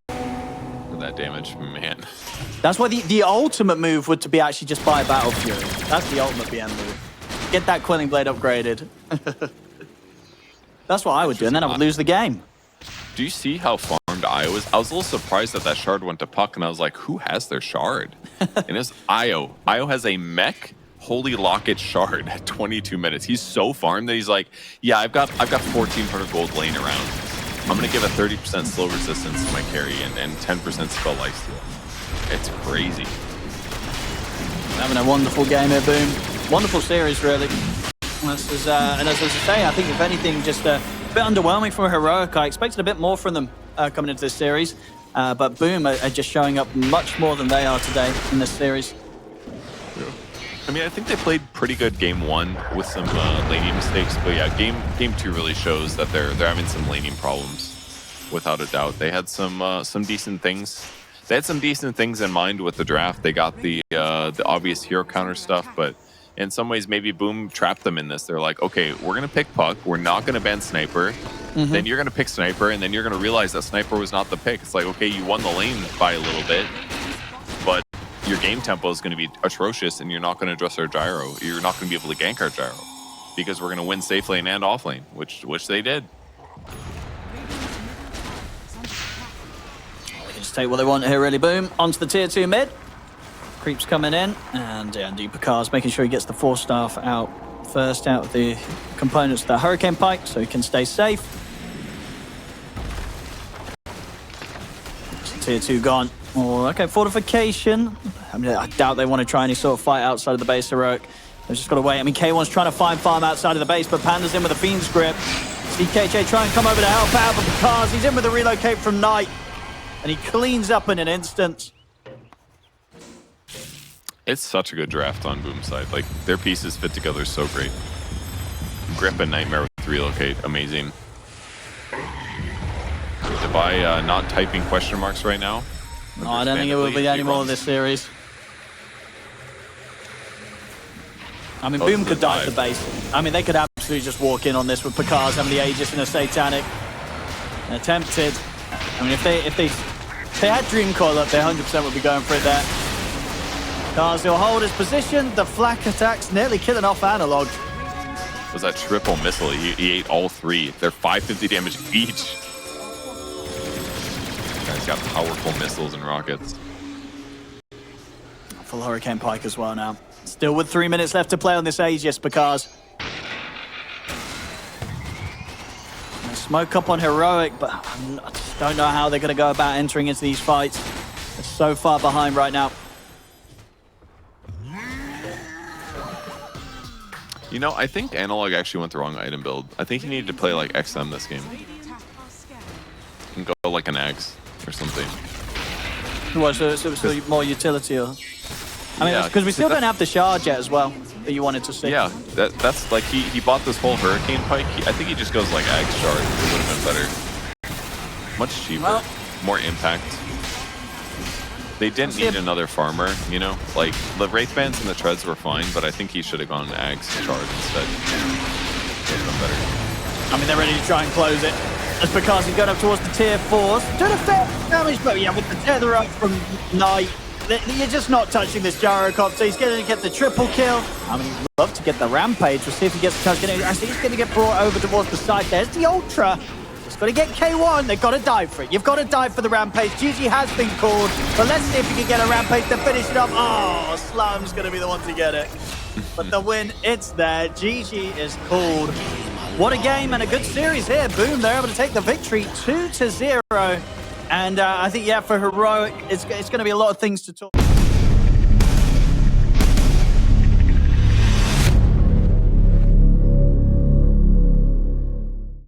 For that damage, man. That's why the ultimate move would to be actually just buy a Battle Fury. That's the ultimate BM move. Get that Quelling Blade upgraded. That's what I would do, and then I would lose the game. Do you see how farmed IO is? I was a little surprised that shard went to Puck, and I was like, who has their shard? And it's IO. IO has a mech Holy Locket shard at 22 minutes. He's so farmed that he's like, yeah, I've got 1,400 gold laying around. I'm going to give a 30% slow resistance to my carry and 10% spell lifesteal. It's crazy. Having a wonderful game here, Boom. Wonderful series, really. And as I was saying, I think if anything, just a bit underwhelming from Heroic. I expected a bit more from them coming into this series, but Boom are just showing up much more than they are today in this series. I mean, I think they played pretty good game 1 with some laning mistakes, but yeah, game 2 really shows that they're having some laning problems, without a doubt. They had some decent things. They had some decent things in mind with the draft. They got the obvious hero counter stuff, but in some ways, maybe Boom trapped them in this. They're like, okay, we're going to pick Puck. We're not going to ban Sniper. Then you're going to pick Sniper, and then you're going to realize that Sniper was not the pick. It's like, okay, you won the lane by a little bit, but your game tempo is going to be atrocious, and you're not going to address our gyro. You're not going to be able to gank our gyro because we're going to win safe lane and off lane, which they did. They can just take what they want here, really. Boom. Onto the tier 2 mid. Creeps coming in, and indeed Pakaz making sure he gets the 4-staff out first, out of the components of that Hurricane Pike, so he can stay safe. Tier 2 gone. Oh, okay, Fortification. I mean, I doubt they want to try any sort of fight outside of the base, Heroic. They've just got to wait. I mean, K1's trying to find farm outside of the base, but Panda's in with a Fiend's Grip. See KJ try and come over to help out, but Pakaz, he's in with a relocate from Knight, and he cleans up in an instant. It's such a good draft on Boom's side. Like, their pieces fit together so great. Grip and Nightmare with relocate, amazing. Devi not typing question marks right now. No, I don't think it will be any more of this series. I mean, Boom could dive the base. I mean, they could absolutely just walk in on this with Pakaz having the Aegis and a Satanic. They're tempted. I mean, if they They had Dream Coil up, they 100% would be going for it there. Cars will hold his position. The flak attacks nearly killing off Analog. Was that triple missile? He ate all three. They're 550 damage each. Guy's got powerful missiles and rockets. Full Hurricane Pike as well now. Still with 3 minutes left to play on this Aegis, because smoke up on Heroic, but I just don't know how they're going to go about entering into these fights. They're so far behind right now. You know, I think Analog actually went the wrong item build. I think he needed to play like XM this game. And go like an Axe or something. Well, so it was more utility, or... I mean, Yeah, because we still don't have the shard yet as well that you wanted to see. Yeah, that's like he bought this whole Hurricane Pike. I think he just goes like Axe Shard. It would have been better. Much cheaper, Well, more impact. They didn't need another farmer, you know? Like, the Wraith Bands and the Treads were fine, but I think he should have gone Axe Shard instead. Would have been better. I mean, they're ready to try and close it. That's because he's going up towards the tier 4s. Doing a fair damage, but yeah, with the tether up from Knight, you're just not touching this Gyrocopter. He's going to get the triple kill. I mean, he'd love to get the Rampage. We'll see if he gets the chance. I think he's going to get brought over towards the side. There's the Ultra. Just got to get K1. They've got to dive for it. You've got to dive for the Rampage. GG has been called, but let's see if he can get a Rampage to finish it up. Oh, Slum's going to be the one to get it. But the win, it's there. GG is called. What a game and a good series here. Boom, they're able to take the victory 2-0. And I think, yeah, for Heroic, it's going to be a lot of things to talk